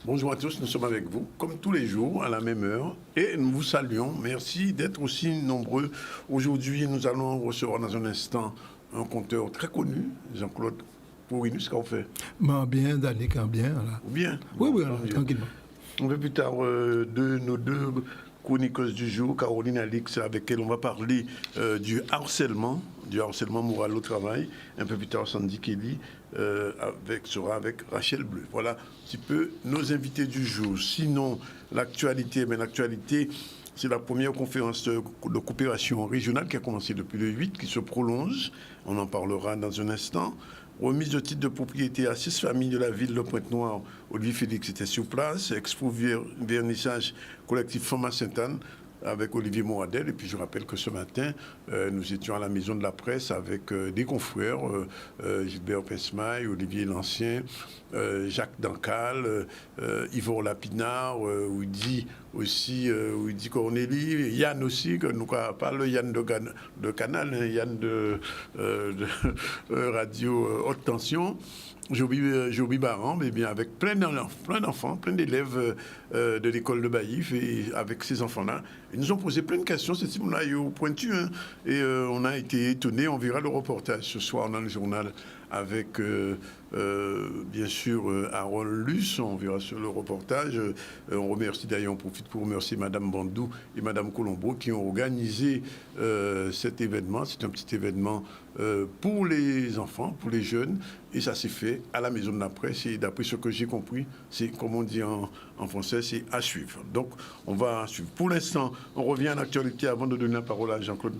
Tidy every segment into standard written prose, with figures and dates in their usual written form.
Bonjour à tous, nous sommes avec vous, comme tous les jours, à la même heure, et nous vous saluons. Merci d'être aussi nombreux. Aujourd'hui, nous allons recevoir dans un instant un conteur très connu, Jean-Claude Pourinus, qu'on fait. Bien, Danick, bien. Là. Ou bien? Oui, Bon, oui, tranquillement. Un peu plus tard, nos deux chroniqueuses du jour, Caroline Alix, avec qui on va parler du harcèlement moral au travail. Un peu plus tard, Sandy Kelly sera avec Rachel Bleu. Voilà un petit peu nos invités du jour. Sinon, l'actualité, c'est la première conférence de coopération régionale qui a commencé depuis le 8, qui se prolonge. On en parlera dans un instant. Remise de titre de propriété à 6 familles de la ville de Pointe-Noire. Olivier Félix était sur place. Expo vernissage collectif Format Sainte-Anne avec Olivier Moradel. Et puis je rappelle que ce matin, nous étions à la Maison de la Presse avec des confrères, Gilbert Pesmaille, Olivier Lancien, Jacques Dancal, Yvon Lapinard, Woody Cornélie, Yann aussi, que nous parle Yann de Canal, Yann de Radio Haute Tension. Joby Baran, mais bien avec plein d'enfants, plein d'élèves de l'école de Baïf, et avec ces enfants-là, ils nous ont posé plein de questions. C'est type là, pointu, hein, et on a été étonnés. On verra le reportage ce soir dans le journal avec bien sûr Harold Luce. On verra sur le reportage. On remercie d'ailleurs, on profite pour remercier Madame Bandou et Madame Colombo qui ont organisé cet événement. C'est un petit événement pour les enfants, pour les jeunes, et ça s'est fait à la Maison de la Presse. Et d'après ce que j'ai compris, c'est, comme on dit en français, c'est à suivre. Donc on va suivre. Pour l'instant, on revient à l'actualité avant de donner la parole à Jean-Claude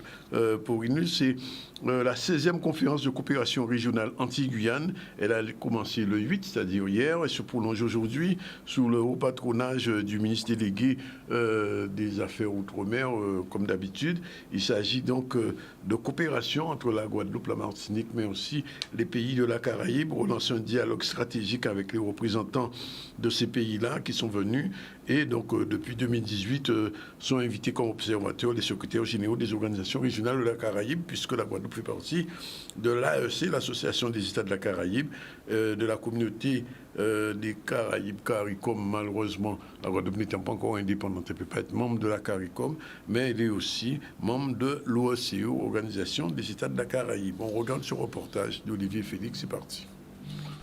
Pourinus. C'est la 16e conférence de coopération régionale Antilles-Guyane. Elle a commencé le 8, c'est-à-dire hier, et se prolonge aujourd'hui sous le haut patronage du ministre délégué des Affaires Outre-mer, comme d'habitude. Il s'agit donc de coopération entre la Guadeloupe, la Martinique, mais aussi les pays de la Caraïbe, relancer un dialogue stratégique avec les représentants de ces pays-là qui sont venus. Et donc, depuis 2018, sont invités comme observateurs les secrétaires généraux des organisations régionales de la Caraïbe, puisque la Guadeloupe fait partie de l'AEC, l'Association des États de la Caraïbe, de la communauté des Caraïbes, CARICOM. Malheureusement, la Guadeloupe n'étant pas encore indépendante, elle ne peut pas être membre de la CARICOM, mais elle est aussi membre de l'OACO, Organisation des États de la Caraïbe. On regarde ce reportage d'Olivier Félix, c'est parti.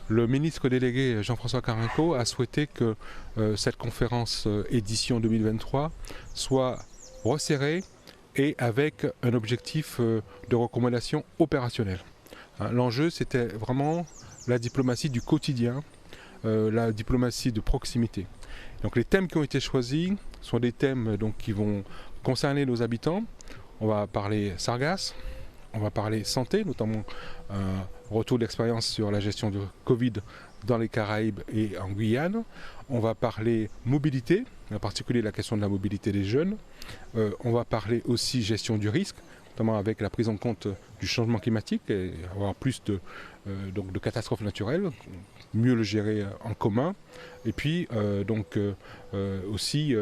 Le ministre délégué Jean-François Carenco a souhaité que cette conférence édition 2023 soit resserrée et avec un objectif de recommandation opérationnelle. L'enjeu, c'était vraiment la diplomatie du quotidien, la diplomatie de proximité. Donc les thèmes qui ont été choisis sont des thèmes donc, qui vont concerner nos habitants. On va parler sargasses, on va parler santé, notamment retour d'expérience sur la gestion de Covid dans les Caraïbes et en Guyane. On va parler mobilité, en particulier la question de la mobilité des jeunes. On va parler aussi gestion du risque, notamment avec la prise en compte du changement climatique et avoir plus de catastrophes naturelles, mieux le gérer en commun. Et puis aussi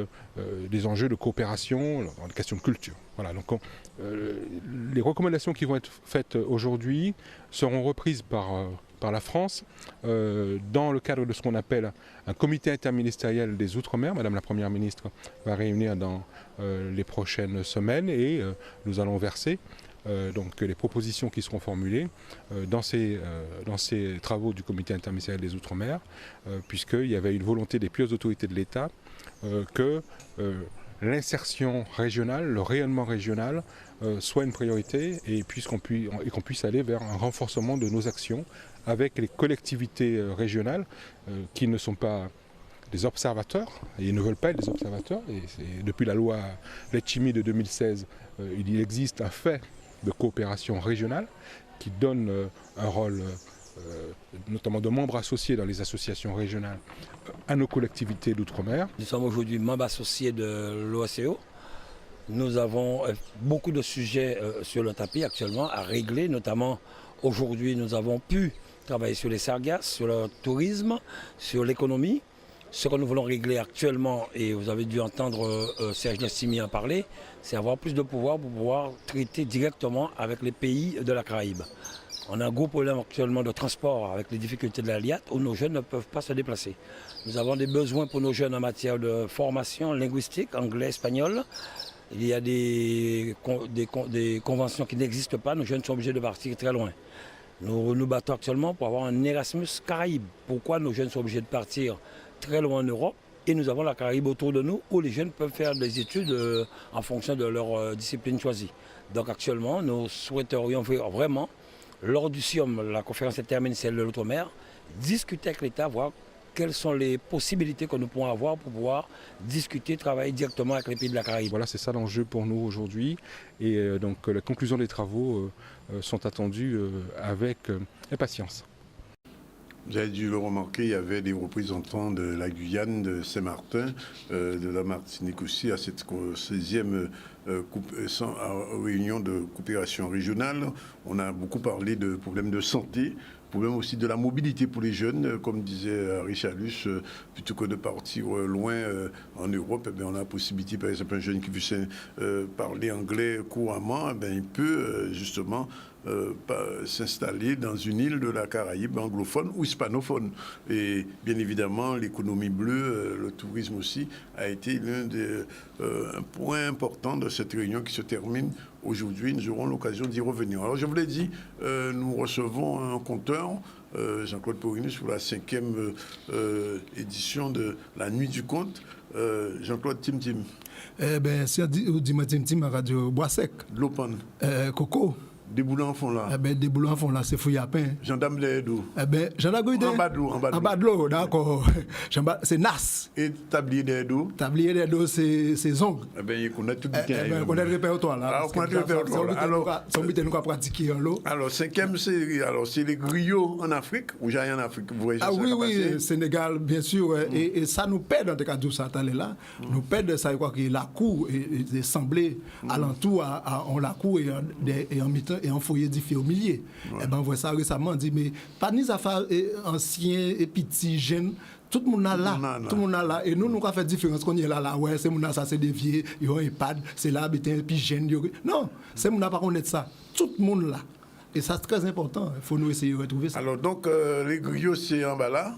des enjeux de coopération dans les questions de culture. Voilà, donc les recommandations qui vont être faites aujourd'hui seront reprises par la France dans le cadre de ce qu'on appelle un comité interministériel des Outre-mer. Madame la Première ministre va réunir dans les prochaines semaines et nous allons verser donc les propositions qui seront formulées dans ces travaux du comité interministériel des Outre-mer, puisqu'il y avait une volonté des plus hautes autorités de l'État que l'insertion régionale, le rayonnement régional soit une priorité et qu'on puisse aller vers un renforcement de nos actions avec les collectivités régionales qui ne sont pas des observateurs, et ils ne veulent pas être des observateurs. Et depuis la loi Letchimy de 2016, il existe un fait de coopération régionale qui donne un rôle notamment de membres associés dans les associations régionales à nos collectivités d'outre-mer. Nous sommes aujourd'hui membres associés de l'OACO. Nous avons beaucoup de sujets sur le tapis actuellement à régler, notamment aujourd'hui nous avons pu travailler sur les sargasses, sur le tourisme, sur l'économie. Ce que nous voulons régler actuellement, et vous avez dû entendre Serge Nestimi en parler, c'est avoir plus de pouvoir pour pouvoir traiter directement avec les pays de la Caraïbe. On a un gros problème actuellement de transport avec les difficultés de la LIAT où nos jeunes ne peuvent pas se déplacer. Nous avons des besoins pour nos jeunes en matière de formation linguistique, anglais, espagnol. Il y a des conventions qui n'existent pas, nos jeunes sont obligés de partir très loin. Nous nous battons actuellement pour avoir un Erasmus Caraïbes. Pourquoi nos jeunes sont obligés de partir très loin en Europe? Et nous avons la Caraïbe autour de nous où les jeunes peuvent faire des études en fonction de leur discipline choisie. Donc actuellement, nous souhaiterions vraiment, lors du SIOM, la conférence interministérielle de l'outre-mer, discuter avec l'État, voir quelles sont les possibilités que nous pouvons avoir pour pouvoir discuter, travailler directement avec les pays de la Caraïbe. Voilà, c'est ça l'enjeu pour nous aujourd'hui. Et donc la conclusion des travaux sont attendues avec impatience. Vous avez dû le remarquer, il y avait des représentants de la Guyane, de Saint-Martin, de la Martinique aussi, à cette 16e réunion de coopération régionale. On a beaucoup parlé de problèmes de santé, problème aussi de la mobilité pour les jeunes, comme disait Richard Luce, plutôt que de partir loin en Europe, eh bien, on a la possibilité, par exemple, un jeune qui veut parler anglais couramment, eh bien, il peut justement s'installer dans une île de la Caraïbe anglophone ou hispanophone. Et bien évidemment, l'économie bleue, le tourisme aussi, a été un point important de cette réunion qui se termine aujourd'hui. Nous aurons l'occasion d'y revenir. Alors, je vous l'ai dit, nous recevons un conteur, Jean-Claude Porrinus, pour la 5e édition de la Nuit du Conte. Jean-Claude Tim. Eh bien, si on dit Tim à Radio Bois-Sec. Lopan. Coco. Des boulons font là. Eh bien, des boulons font là, c'est fouillapin. Gendarme d'eau. Eh bien, gendarme d'eau. En bas de l'eau. En bas de l'eau, d'accord. C'est NAS. Et tablier d'eau. Tablier d'eau, c'est Zong. Eh bien, il connaît tout le temps. Eh bien, il connaît le répertoire là. Alors, on connaît le répertoire là. Alors, son but, nous avons pratiqué en l'eau. Alors, 5e, c'est les griots en Afrique, ou j'ai rien en Afrique. Vous voyez ça? Ah oui, Sénégal, bien sûr. Et ça nous pède, en tout cas, d'où ça est là. Nous pède, ça, quoi, que la cour est semblée alentour, en la cour et en mi-temps et en foyer différent. Milliers. Et ben on voit ça récemment, on dit mais pas ni affaires anciens et petits jeunes, tout le monde a là et nous avons fait différence qu'on est là ouais c'est mon ça c'est des vieux, ils ont un EHPAD, c'est là un puis jeune. Non, c'est mon pas connaître ça. Tout le monde là. Et ça, c'est très important. Il faut nous essayer de retrouver ça. Alors, donc, les griots, c'est en bas là,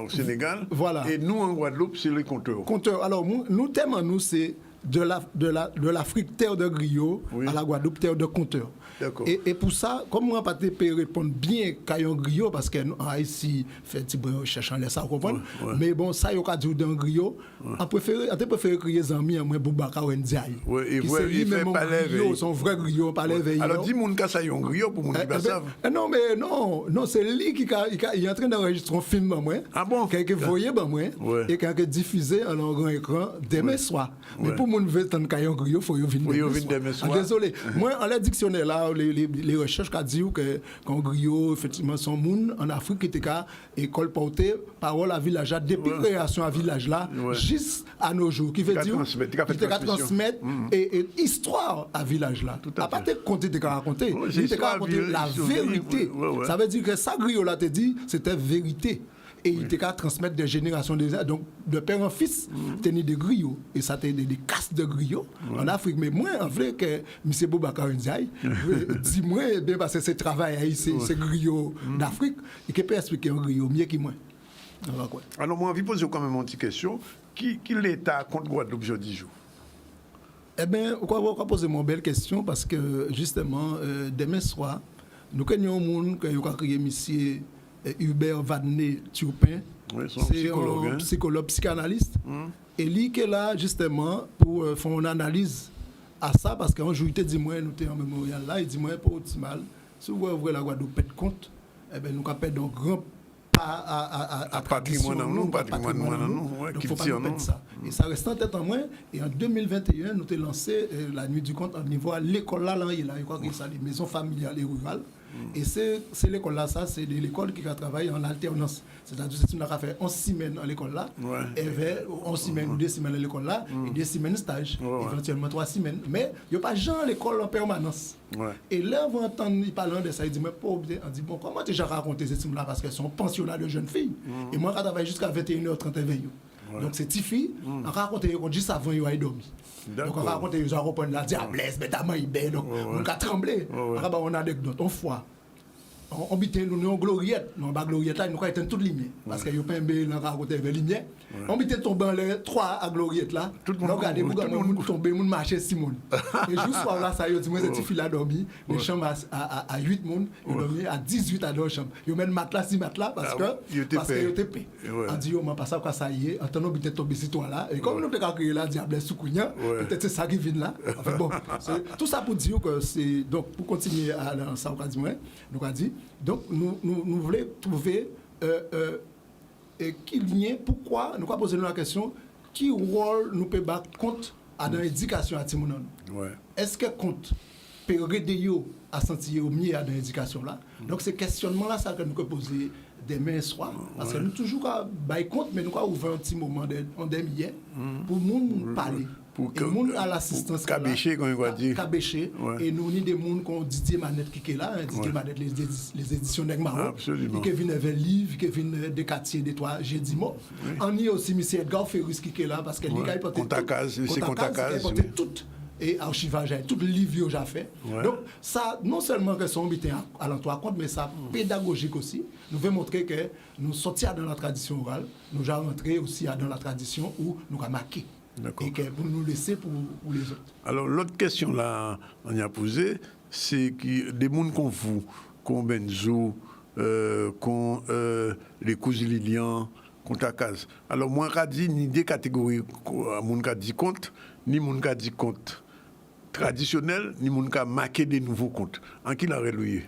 au Sénégal. Voilà. Et nous, en Guadeloupe, c'est les compteurs. Compteurs. Alors, nous, thème, c'est de l'Afrique, terre de griots, à la Guadeloupe, terre de compteurs. Et pour ça, comme on n'a pas pu répondre bien quand il y a un griot, parce qu'en Haïti, fait petit peu cherchant les ça, comprendre. Mais bon, ça, il y a dit d'un griot. On préfère crier Zami, moi, Boubaka ou Ndiaye. Oui, et vous, il fait pas l'éveil. Son vrai griot, pas l'éveil. Alors, dis-moi que ça y a un griot pour mon savent. Non, c'est lui qui est en train d'enregistrer un film, moi. Ah bon? Quelqu'un voyait, moi, et quelqu'un diffusé en grand écran demain soir. Mais pour mon veut tant qu'il y a un griot, il faut y venir demain soir. Désolé. Moi, en le dictionnaire, là, les recherches qui disent qu'un griot, effectivement, son monde en Afrique qui était qu'à école portée, parole à village, depuis création à village là, jusqu'à nos jours, qui veut dire qu'il était qu'à transmettre et histoire à village là. À part de compter, il était qu'à raconter, il était qu'à raconter la vérité. Ça veut dire que ça griot là te dit, c'était vérité. Et il était qu'à transmettre des générations donc de père en fils, tenir des griots. Et ça était des casses de griots en Afrique. Mais moi, en vrai, que M. Boubacar Ndiaye, dis-moi, bien parce que c'est travail, c'est griots d'Afrique, et qu'il peut expliquer un griot mieux que moi. Alors, moi, je vais poser quand même une petite question. Qui l'État contre Guadeloupe jeudi jour? Eh bien, on va poser une belle question parce que, justement, demain soir, nous connaissons un monde qui a créé M. Hubert Vadné Turpin, c'est un psychologue, psychanalyste. Et lui qui est là justement pour faire une analyse à ça, parce qu'un jour il dit moi, nous sommes en mémorial là, il dit moi, pas optimal. Si vous ouvrez la Guadeloupe, pète compte, eh bien nous avons perdu un grand pas à patrimoine. Donc il ne faut pas nous perdre ça. Et ça reste en tête en moins. Et en 2021, nous avons lancé la Nuit du Conte au niveau à l'école là, je crois que c'est les maisons familiales et rurales. Et c'est l'école là, ça, c'est l'école qui a travaillé en alternance. C'est-à-dire que tu as fait 11 semaines à l'école là, et 11 semaines ou 2 semaines à l'école là, et 2 semaines de stage, éventuellement 3 semaines. Mais il n'y a pas de gens à l'école en permanence. Et là, on va entendre parler de ça, il dit, mais on dit, bon, comment tu as raconté ces films là parce qu'elles sont pensionnats de jeunes filles. Et moi, je travaille jusqu'à 21h30. Donc, c'est petites filles, on raconte juste avant qu'ils aient dormi. Donc, on raconte, ils ont reprendre la diablesse, mais ta main est belle, donc on a tremblé. On a une anecdote, on fois. on bitait nous en gloriette, non pas gloriette là, nous quand étant toute lumière parce que yo pas mbé dans côté vers lumière. On bitait tomber en les 3 à gloriette là. Nous regarder pour monde tomber, monde marcher 6 monde. Et juste soir là ça yo dit moi cette fille là dormi, les chambres à 8 monde, ils dormi à 18 à dans chambre. Yo même matelas 6 matelas parce que yo TP. On dit yo pas ça quoi ça y est, en temps bitait tomber sur toi là et comme nous te crier là diable soukounya, peut-être c'est ça qui vient là. Enfin bon, tout ça pour dire que c'est donc pour continuer à dans ça on dit moi, nous a dit donc nous voulons trouver qui lien, pourquoi nous avons posé la question qui rôle nous peut battre compte à dans l'éducation à Timonon. Est-ce que compte peut aider yo à sentir au mieux à dans l'éducation là. Donc c'est questionnement là ça que nous pouvons poser demain soir parce que nous toujours bailler compte mais nous avons ouvert un petit moment en demi pour nous parler. Pour que monde à l'assistance cabéché comme on va dire cabéché et nous ni des monde qu'on Didier Manette qui est là Didier Manette les éditions Negmaro qui viennent avec livre qui viennent des quartiers des trois j'ai dit mot on y aussi monsieur Edgar Ferrus qui est là parce que les gars ils portent tout et archivage tout le livre que j'ai fait donc ça non seulement que son habité à l'entour compte mais ça pédagogique aussi nous veut montrer que nous sortir dans la tradition orale nous allons rentrer aussi dans la tradition où nous avons marqué. Et que pour nous laisser pour les autres. Alors, l'autre question là, on y a posé, c'est que des gens comme vous, comme Benzo, comme les cousins Lilian, comme Takaz. Alors, moi, je dis ni des catégories, mon cas dit compte, ni mon cas dit compte traditionnel, ni mon cas marqué des nouveaux comptes. En qui l'a reloué?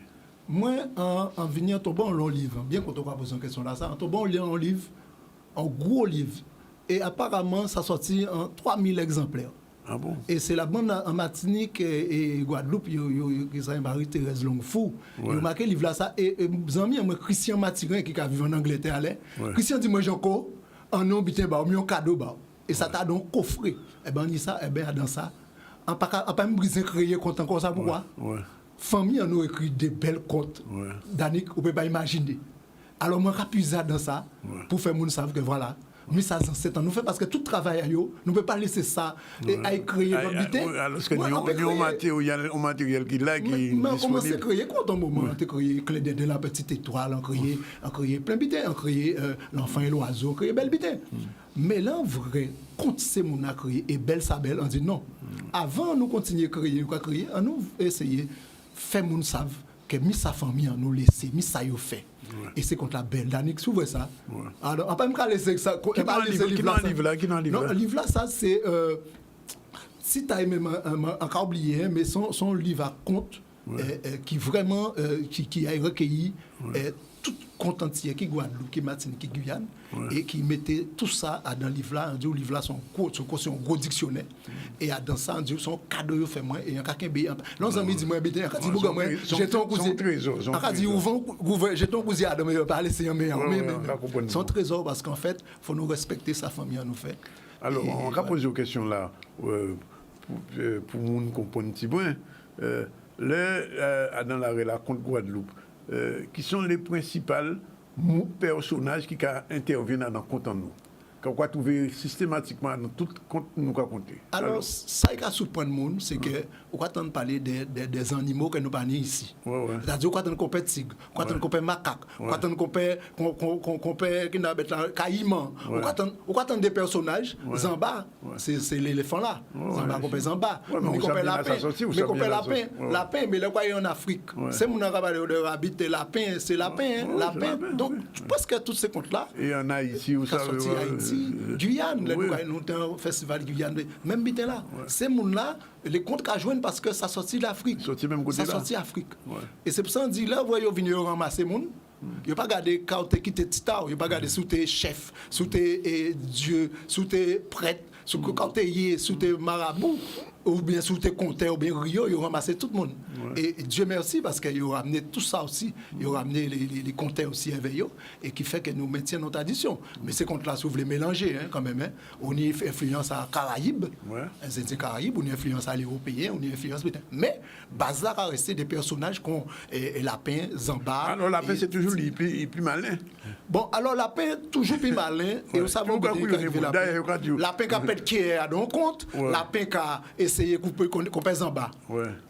Moi, en venant tomber en long livre, bien qu'on te pose une question là, en tombant en livre, en gros livre. Et apparemment, ça sortit en 3000 exemplaires. Ah bon? Et c'est la bande en Martinique et Guadeloupe, qui s'appelle Marie-Thérèse Longfou. Ils ont marqué le livre là, ça. Et mes amis, Christian Mathurin, qui a vécu en Angleterre, Christian dit, moi, j'ai encore un nom, un cadeau. Et ça t'a donc coffré. Et bien, on dit ça, et bien, dans ça, on pas me briser créer compte encore ça, pourquoi? Famille, on a écrit des belles comptes. Danick, on ne peut pas imaginer. Alors, moi, je puiser dans ça, pour faire mon savoir que voilà. Mais ça, c'est un nous fait parce que tout travail, nous ne pouvons pas laisser ça et à créer l'habité. Alors, parce que nous avons un matériel qui est là, qui est mais on commence à créer quoi dans le moment? On a créé Clé de la petite étoile, on a créé plein de bité, on a créé l'enfant et l'oiseau, on a créé belle bité. Mais là, en vrai, quand c'est mon a créé et belle sa belle, on dit non. Avant, nous continuer à créer, on nous essayer, faire mon savent que mis sa famille en nous laisser, mis ça y fait. Et c'est contre la belle Danick, s'ouvre ça. Alors, on peut même laisser ça. Qui dans le livre là? Non, le livre là, ça, c'est. Si tu as même encore oublié, mais son livre à compte, qui vraiment. Qui a recueilli tout compte entier, qui Guadeloupe, qui Martinique, qui Guyane, et qui mettait tout ça dans le livre là. On dit le livre là, son gros dictionnaire. Et dans ça, on dit son cadeau, fait moi, et il y a quelqu'un qui là, on a dit, moi, j'ai ton cousin. On a dit, j'ai ton cousin, mais il pas laisser un meilleur. Son trésor, parce qu'en fait, il faut nous respecter sa famille, nous fait. Alors, on va poser une question là, pour nous comprendre un petit peu. Dans la compte Guadeloupe, qui sont les principaux personnages qui interviennent dans le compte en nous. Qu'on va trouver systématiquement dans tout compte nous compter. Alors, ça qui a surpris le monde, c'est que on va entendre parler des animaux que nous parlons ici. C'est-à-dire qu'on va entendre qu'on tigre, qu'on va entendre qu'on macaque, qu'on va entendre qu'on caïman, on va entendre des personnages. Zamba, c'est l'éléphant là. Zamba qu'on Zamba. On qu'on lapin, mais qu'on lapin, lapin, mais le quoi en Afrique. C'est mon arabe de habiter lapin, c'est lapin, lapin. Donc, je pense que tous ces comptes là. Et en Haïti où ça Guyane, nous avons un festival Guyane, même bité là. Ces gens-là, les comptes qu'à joindre parce que ça sortit d'Afrique. Ça sortit d'Afrique. Et c'est pour ça qu'on dit là, vous voyez, vous venez ramasser les gens. Il n'y a pas gardé quand tu quittes Tita, il n'y a pas gardé sous tes chefs, sous tes dieux, sous tes prêtres, quand tu es sous tes marabouts, ou bien sous tes compteurs, ou bien Rio, ils ont ramassé tout le monde. Et Dieu merci parce qu'ils ont ramené tout ça aussi, ils ont ramené les compteurs aussi éveillés, et qui fait que nous maintiens nos traditions. Mais ces comptes-là, si vous voulez mélanger, quand même, on y influence à Caraïbes, c'est Caraïbes, on y influence à l'Européen, on y influence. Mais Bazar a resté des personnages comme Lapin, Zamba. Alors Lapin, c'est toujours le plus malin. Bon, alors Lapin, toujours plus malin, et vous savez, Lapin qui a pète qui est à don compte, Lapin qui a essayer de couper en bas.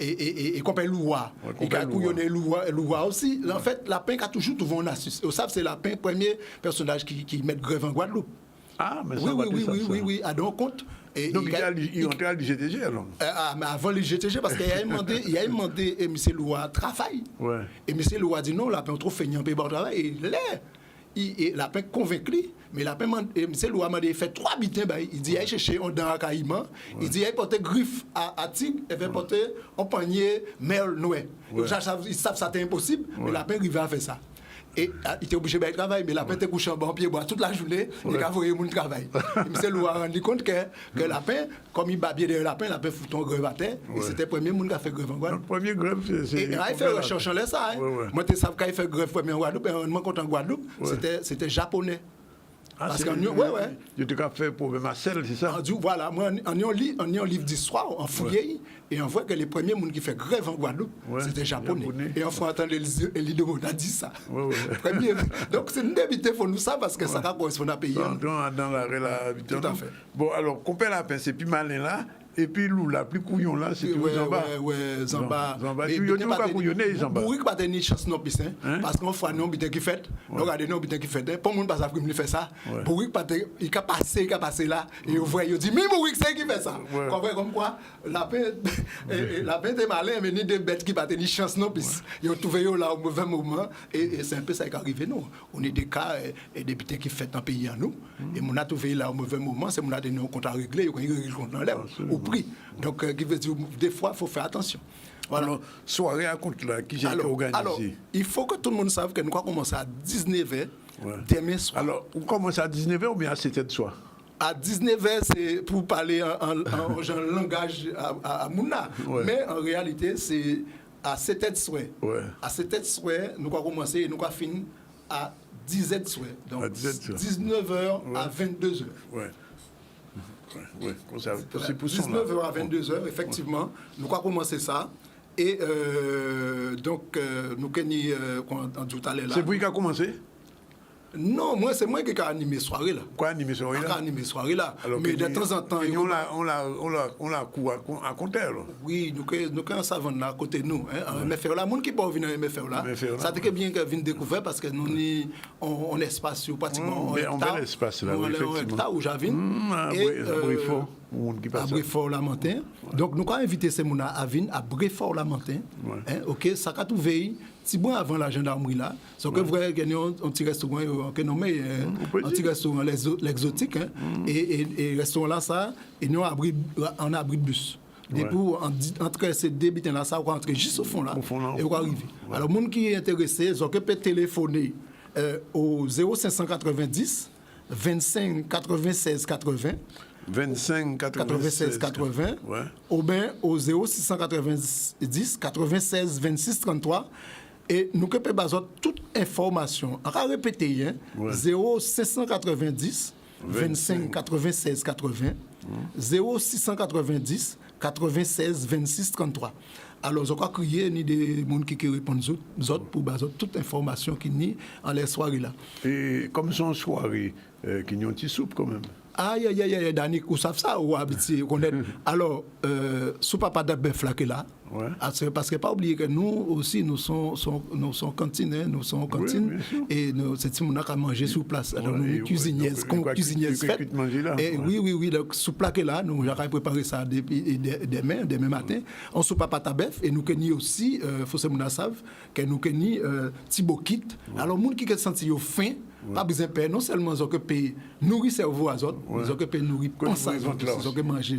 Et couper l'oua. Il a couillonné l'oua aussi. En fait, Lapin a toujours trouvé une astuce. Vous savez, c'est Lapin, premier personnage qui met grève en Guadeloupe. Ah, mais ça oui. À donc compte. Donc, il est entré à l'IGTG alors? Mais avant l'IGTG, parce qu'il a demandé M. Loua travail. Et M. Loua dit non, Lapin trop feignant pour travail. Et Lapin convaincu. Mais Lapin, M. Loua m'a dit, fait 3 bitins, il dit, il chercher un dent à caïman, il dit, il portait griffe à tigre, il va porter un panier merle noué. Ils savent que c'était impossible, mais Lapin arrivait à faire ça. Et il était obligé de travailler, mais Lapin était couché en bon pied bois toute la journée, il a envoyé mon travail. M. Loua a rendu compte que Lapin, comme il babillait de Lapin fout en grève à terre, et c'était le premier monde qui a fait grève en Guadeloupe. Le premier grève, c'est. Et il fait recherche en ça. Moi, je sais quand il fait grève premier en Guadeloupe, et on compte en Guadeloupe, c'était japonais. Parce qu'en je te fait problème à sel, c'est ça? Voilà, moi, on lit un livre d'histoire, en fouillé, et on voit que les premiers gens qui fait grève en Guadeloupe, c'était japonais. Et on faut entendre Elie a dit ça. Donc c'est une débité pour nous ça, parce que ça correspond à pays. Dans la réalité. Tout à fait. Bon, alors, compère Lapin, c'est plus malin là. Et puis, Lou, la plus couillon là, c'est tout Zamba. Zamba. Zamba. Tu n'as pas couillonné, Zamba. Pour que pas tenir chance non plus, parce qu'on fait non bitin qui fait. Regardez non bitin qui fait. Pour monde pas ça comme il fait ça. Pour que pas il a passé là et on voit il dit mais Mourik c'est qui fait ça. Comme quoi Lapin est malin mais ni des bêtes qui pas tenir chance non plus. Ils ont trouvé là au mauvais moment et c'est un peu ça qui arrive nous. On est des cas et des bitins qui fait dans pays à nous et on a trouvé là au mauvais moment, c'est on a donné un compte à régler, on règle compte dans l'air. Prix. Donc, qui veut dire, des fois, il faut faire attention. Voilà. Alors, soirée à compte là, qui j'ai organisé. Alors, il faut que tout le monde sache que nous allons commencer à 19h demain soir. Alors, on commence à 19h ou bien à 7h de soir? À 19h, c'est pour parler en langage à Mouna. Mais en réalité, c'est à 7h de soir. À 7h de soir, nous allons commencer et nous allons finir à 10h de soir. Donc, 19h à 22h. C'est pour 19h à 22h, effectivement. Nous allons commencer ça. Et donc, nous avons tout à l'heure là. C'est vous qui avez commencé? Non, c'est moi qui ai animé soirée là. Quoi animé soirée là? Animé soirée là. Alors, mais de temps en temps. On l'a couru à compter alors? Oui, nous avons un savant là à côté de nous. MFR là, les gens qui peuvent venir à MFR là. Ça a été bien qu'ils viennent découvrir parce que nous avons un espace pratiquement. On a un espace là, effectivement. Un hectare où j'avais. À Bréfort-Lamentin. Donc, nous avons invité ces gens à venir à Bréfort-Lamentin. Ok, ça a trouvé. Si bon avant la gendarmerie là, c'est que vrai qu'il y a un petit restaurant que nommé un petit restaurant l'exotique et restaurant là ça et nous on abri de bus. Depuis entre ces deux bitins là ça on rentre juste au fond là et on arrive. Alors monde qui est intéressé, ils ont que peut téléphoner au 0590 25 96 80 25 96 80 ou bien au 0690 96 26 33 et nous pouvons baser toute information. On va répéter 0590 25 96 80 0690 96 26 33. Alors, je crois qu'il y a des gens qui répondent pour baser toute information qui n'y en les soirées là. Et comme son soirée, qui n'y a un petit soupe quand même. Aïe, Dani, vous savez ça ou habitué connaître. Alors, sous papa de bœuf là que là. Parce que pas oublier que nous aussi nous sommes cantines, et c'est si on a qu'à manger sur place. Alors nous cuisiniers faites. Et oui, donc sous plat que là, nous j'aurais préparé ça demain matin. On sous papa de bœuf et nous kenni aussi, faut se moun savent que nous kenni Thibaut kit. Alors monde qui senti yo faim. Pas besoin de payer, non seulement ils ont que payer nourrir cerveau à autres, ils ont que payer nourrir conscience, ils ont que manger,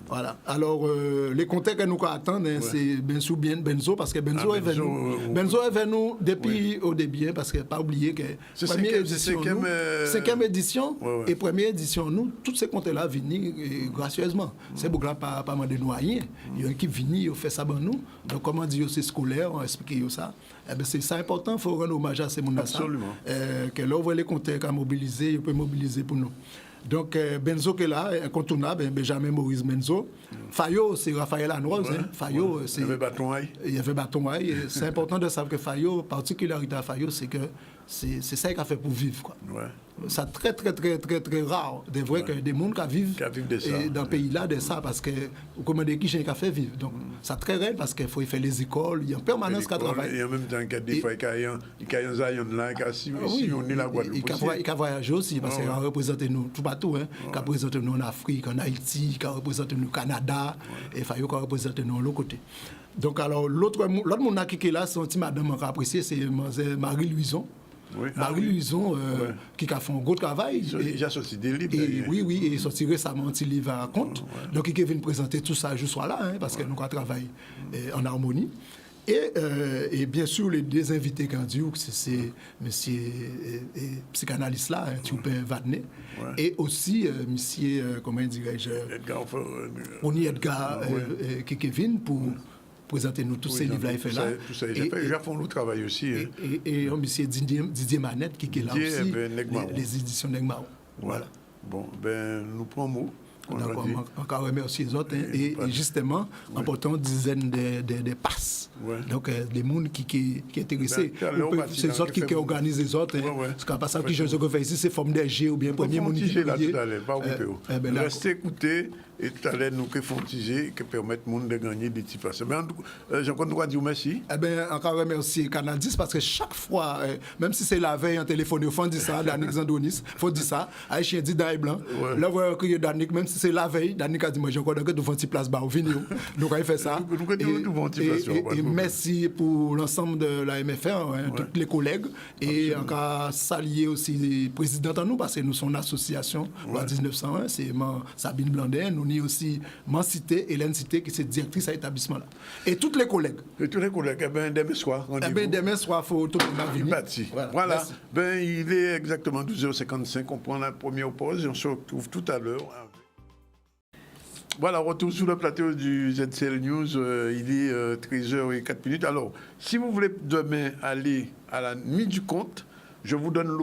Voilà. Alors, les contacts que nous attendons, c'est Benzo, parce que Benzo est venu nous depuis au début, parce que pas oublier que première édition, cinquième édition, et première édition, nous, tous ces comptes-là viennent gracieusement. C'est beaucoup là, pas de noyer. Il y a qui viennent, ils fait ça pour nous. Donc, comment dire, c'est scolaire, on explique ça. C'est ça important, il faut rendre hommage à ces gens-là. Absolument. Que là, on voit les contacts à mobiliser, ils peuvent mobiliser pour nous. Donc, Benzo qui est là, incontournable, Benjamin Maurice Benzo. Fayot, c'est Raphaël Anoise. Fayot, c'est. Il y avait Bâton-Aïe. C'est important de savoir que Fayot, particularité à Fayot, c'est que c'est ça qu'il a fait pour vivre. Quoi. c'est très rare. C'est vrai que des gens qui vivent dans le pays là de ça, parce que comment des qui ont fait vivre. Donc, c'est très rare parce qu'il faut faire les écoles, il y a en permanence qui travaille. Et en même temps, des fois, il y a un zayon là, si on est la Guadeloupe. Il y a voyager aussi, parce qu'il représente nous tout partout. Il représente nous en Afrique, en Haïti, il représente nous au Canada, et il représente nous de l'autre côté. Donc, alors, l'autre monde qui est là, c'est une madame qui a apprécié, c'est Marie-Louison. Oui. Marie-Louison, qui a fait un gros travail. Il a sorti des livres. Oui, et il a sorti récemment un petit livre à compte. Donc, il vient présenter tout ça, je sois là, parce que nous avons travaillé en harmonie. Et bien sûr, les deux invités qui ont dit que c'est monsieur psychanalyste là, Tchoupin Vadnet, et aussi monsieur, comment dirais-je, Edgar Kevin pour présenter nous tous ces livres-là. Tout ça, il a fait le travail aussi. Et monsieur Didier Manette qui est là aussi, les éditions Negmao. Voilà. Bon, ben, nous prenons mot. Encore remercier les autres. Et justement, en portant une dizaine de passes. Donc, les gens qui sont intéressés, c'est les autres qui organisent les autres. Parce qu'à part ça, qui je fais ici, c'est forme d'EG ou bien premier monde qui est. Restez écoutés. Et tout à l'heure, nous qui font tiger, qui permettent au monde de gagner des petits passes. Jean-Claude, dire merci. Encore remercier Canal 10 parce que chaque fois, même si c'est la veille en téléphone, il faut dire ça, Danick Zandonis, il faut dire ça. Haïtien dit d'ail blanc. Là, vous voyez Danick, même si c'est la veille, Danick a dit, moi, j'ai encore de faire une petite place, au vigno. Donc, il fait ça. Et merci pour l'ensemble de la MFR, tous les collègues. Et encore saluer aussi les présidents en nous, parce que nous sommes une association, en 1901, c'est Sabine Blandin, nous avons aussi Mancité, Hélène Cité, qui est directrice à l'établissement là. Et tous les collègues. Demain soir, demain soir, il faut tout le monde venir. Voilà. Il est exactement 12h55, on prend la première pause et on se retrouve tout à l'heure. Voilà, retour sur le plateau du ZCL News, il est 13h04. Alors, si vous voulez demain aller à la nuit du compte, je vous donne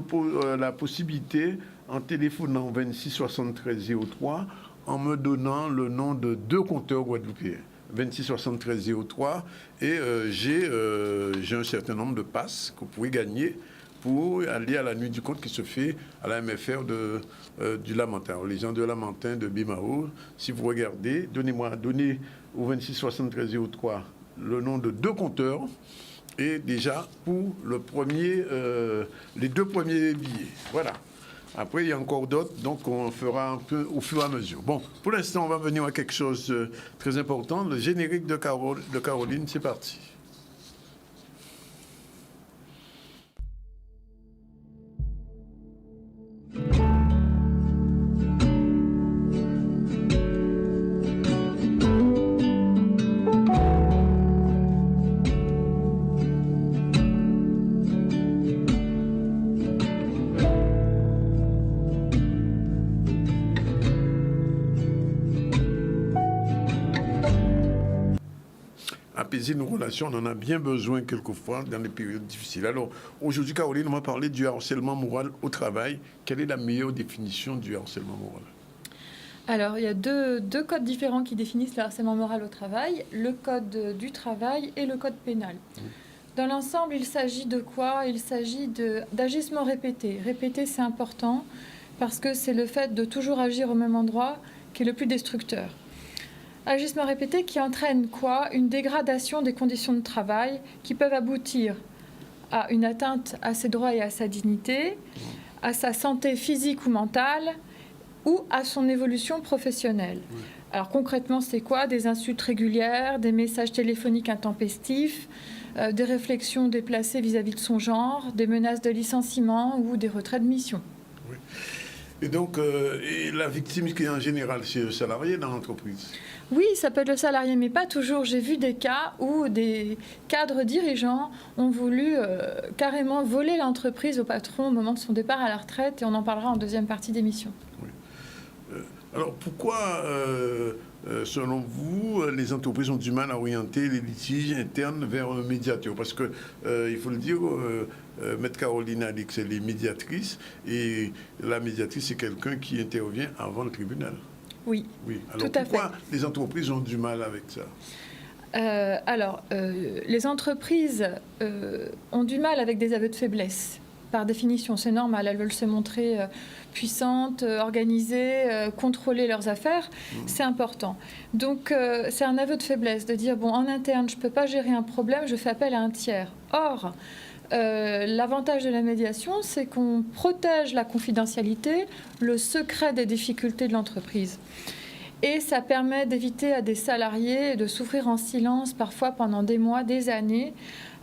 la possibilité, en téléphonant 26 73 03, en me donnant le nom de 2 compteurs guadeloupéens. 26 73 03, et j'ai un certain nombre de passes que vous pouvez gagner pour aller à la nuit du compte qui se fait à la MFR du Lamentin, aux légendes de Lamentin de Bimao. Si vous regardez, donnez au 26 73 03 le nom de 2 compteurs, et déjà pour les 2 premiers billets. Voilà. Après, il y a encore d'autres, donc on fera un peu au fur et à mesure. Bon, pour l'instant, on va venir à quelque chose de très important. Le générique de Caroline, c'est parti. Apaiser nos relations, on en a bien besoin quelquefois dans les périodes difficiles. Alors, aujourd'hui, Caroline, on va parler du harcèlement moral au travail. Quelle est la meilleure définition du harcèlement moral ? Alors, il y a deux codes différents qui définissent le harcèlement moral au travail, le code du travail et le code pénal. Dans l'ensemble, il s'agit de quoi ? Il s'agit d'agissements répétés. Répéter, c'est important parce que c'est le fait de toujours agir au même endroit qui est le plus destructeur. Agissement répété qui entraîne quoi ? Une dégradation des conditions de travail qui peuvent aboutir à une atteinte à ses droits et à sa dignité, à sa santé physique ou mentale, ou à son évolution professionnelle. Alors concrètement, c'est quoi ? Des insultes régulières, des messages téléphoniques intempestifs, des réflexions déplacées vis-à-vis de son genre, des menaces de licenciement ou des retraits de mission. Oui. Et donc, et la victime qui est en général, c'est le salarié dans l'entreprise ? Oui, ça peut être le salarié, mais pas toujours. J'ai vu des cas où des cadres dirigeants ont voulu carrément voler l'entreprise au patron au moment de son départ à la retraite, et on en parlera en deuxième partie d'émission. Oui. Alors, pourquoi, selon vous, les entreprises ont du mal à orienter les litiges internes vers un médiateur ? Parce que, il faut le dire, Maître Caroline a dit que c'est les médiatrices, et la médiatrice, c'est quelqu'un qui intervient avant le tribunal. Oui, alors tout à pourquoi fait. Les entreprises ont du mal avec ça ? Les entreprises ont du mal avec des aveux de faiblesse. par définition, c'est normal, elles veulent se montrer puissantes, organisées, contrôler leurs affaires, c'est important. Donc c'est un aveu de faiblesse de dire, bon, en interne, je ne peux pas gérer un problème, je fais appel à un tiers. Or, l'avantage de la médiation, c'est qu'on protège la confidentialité, le secret des difficultés de l'entreprise. Et ça permet d'éviter à des salariés de souffrir en silence, parfois pendant des mois, des années,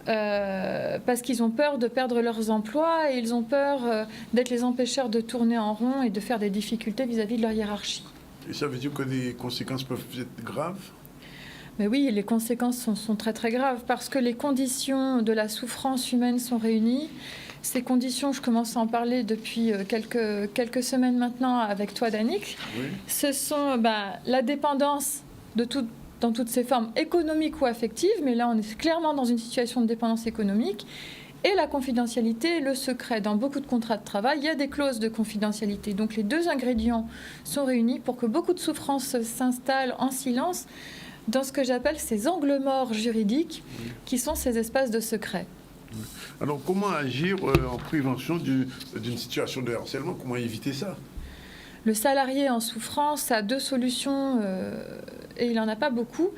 parce qu'ils ont peur de perdre leurs emplois et ils ont peur d'être les empêcheurs de tourner en rond et de faire des difficultés vis-à-vis de leur hiérarchie. Et ça veut dire que les conséquences peuvent être graves ? Mais oui, les conséquences sont très très graves parce que les conditions de la souffrance humaine sont réunies. Ces conditions, je commence à en parler depuis quelques semaines maintenant avec toi, Danick. Oui. Ce sont la dépendance dans toutes ses formes économiques ou affectives, mais là on est clairement dans une situation de dépendance économique, et la confidentialité, le secret. Dans beaucoup de contrats de travail, il y a des clauses de confidentialité. Donc les deux ingrédients sont réunis pour que beaucoup de souffrances s'installent en silence dans ce que j'appelle ces angles morts juridiques, qui sont ces espaces de secret. Alors, comment agir en prévention d'une situation de harcèlement ? Comment éviter ça ? Le salarié en souffrance a deux solutions, et il n'en a pas beaucoup.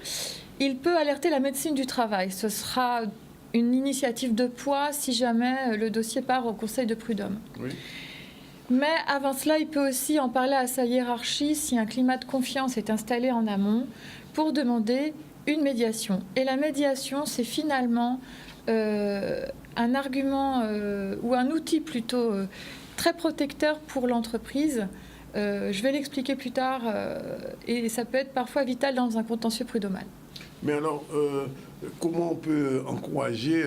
Il peut alerter la médecine du travail. Ce sera une initiative de poids si jamais le dossier part au conseil de prud'homme. Oui. Mais avant cela, il peut aussi en parler à sa hiérarchie si un climat de confiance est installé en amont pour demander une médiation. Et la médiation, c'est finalement un argument ou un outil plutôt très protecteur pour l'entreprise. Je vais l'expliquer plus tard et ça peut être parfois vital dans un contentieux prud'homal. Mais alors, comment on peut encourager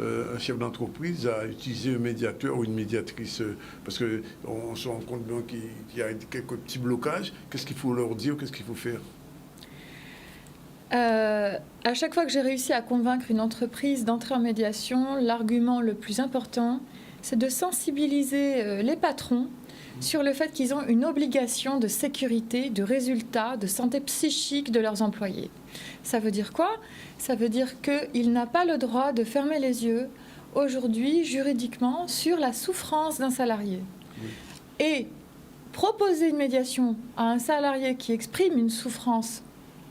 un chef d'entreprise à utiliser un médiateur ou une médiatrice ? Parce qu'on se rend compte bien qu'il y a quelques petits blocages. Qu'est-ce qu'il faut leur dire ? Qu'est-ce qu'il faut faire ? À chaque fois que j'ai réussi à convaincre une entreprise d'entrer en médiation, l'argument le plus important, c'est de sensibiliser les patrons sur le fait qu'ils ont une obligation de sécurité, de résultat, de santé psychique de leurs employés. Ça veut dire quoi ? Ça veut dire qu'il n'a pas le droit de fermer les yeux, aujourd'hui, juridiquement, sur la souffrance d'un salarié. Oui. Et proposer une médiation à un salarié qui exprime une souffrance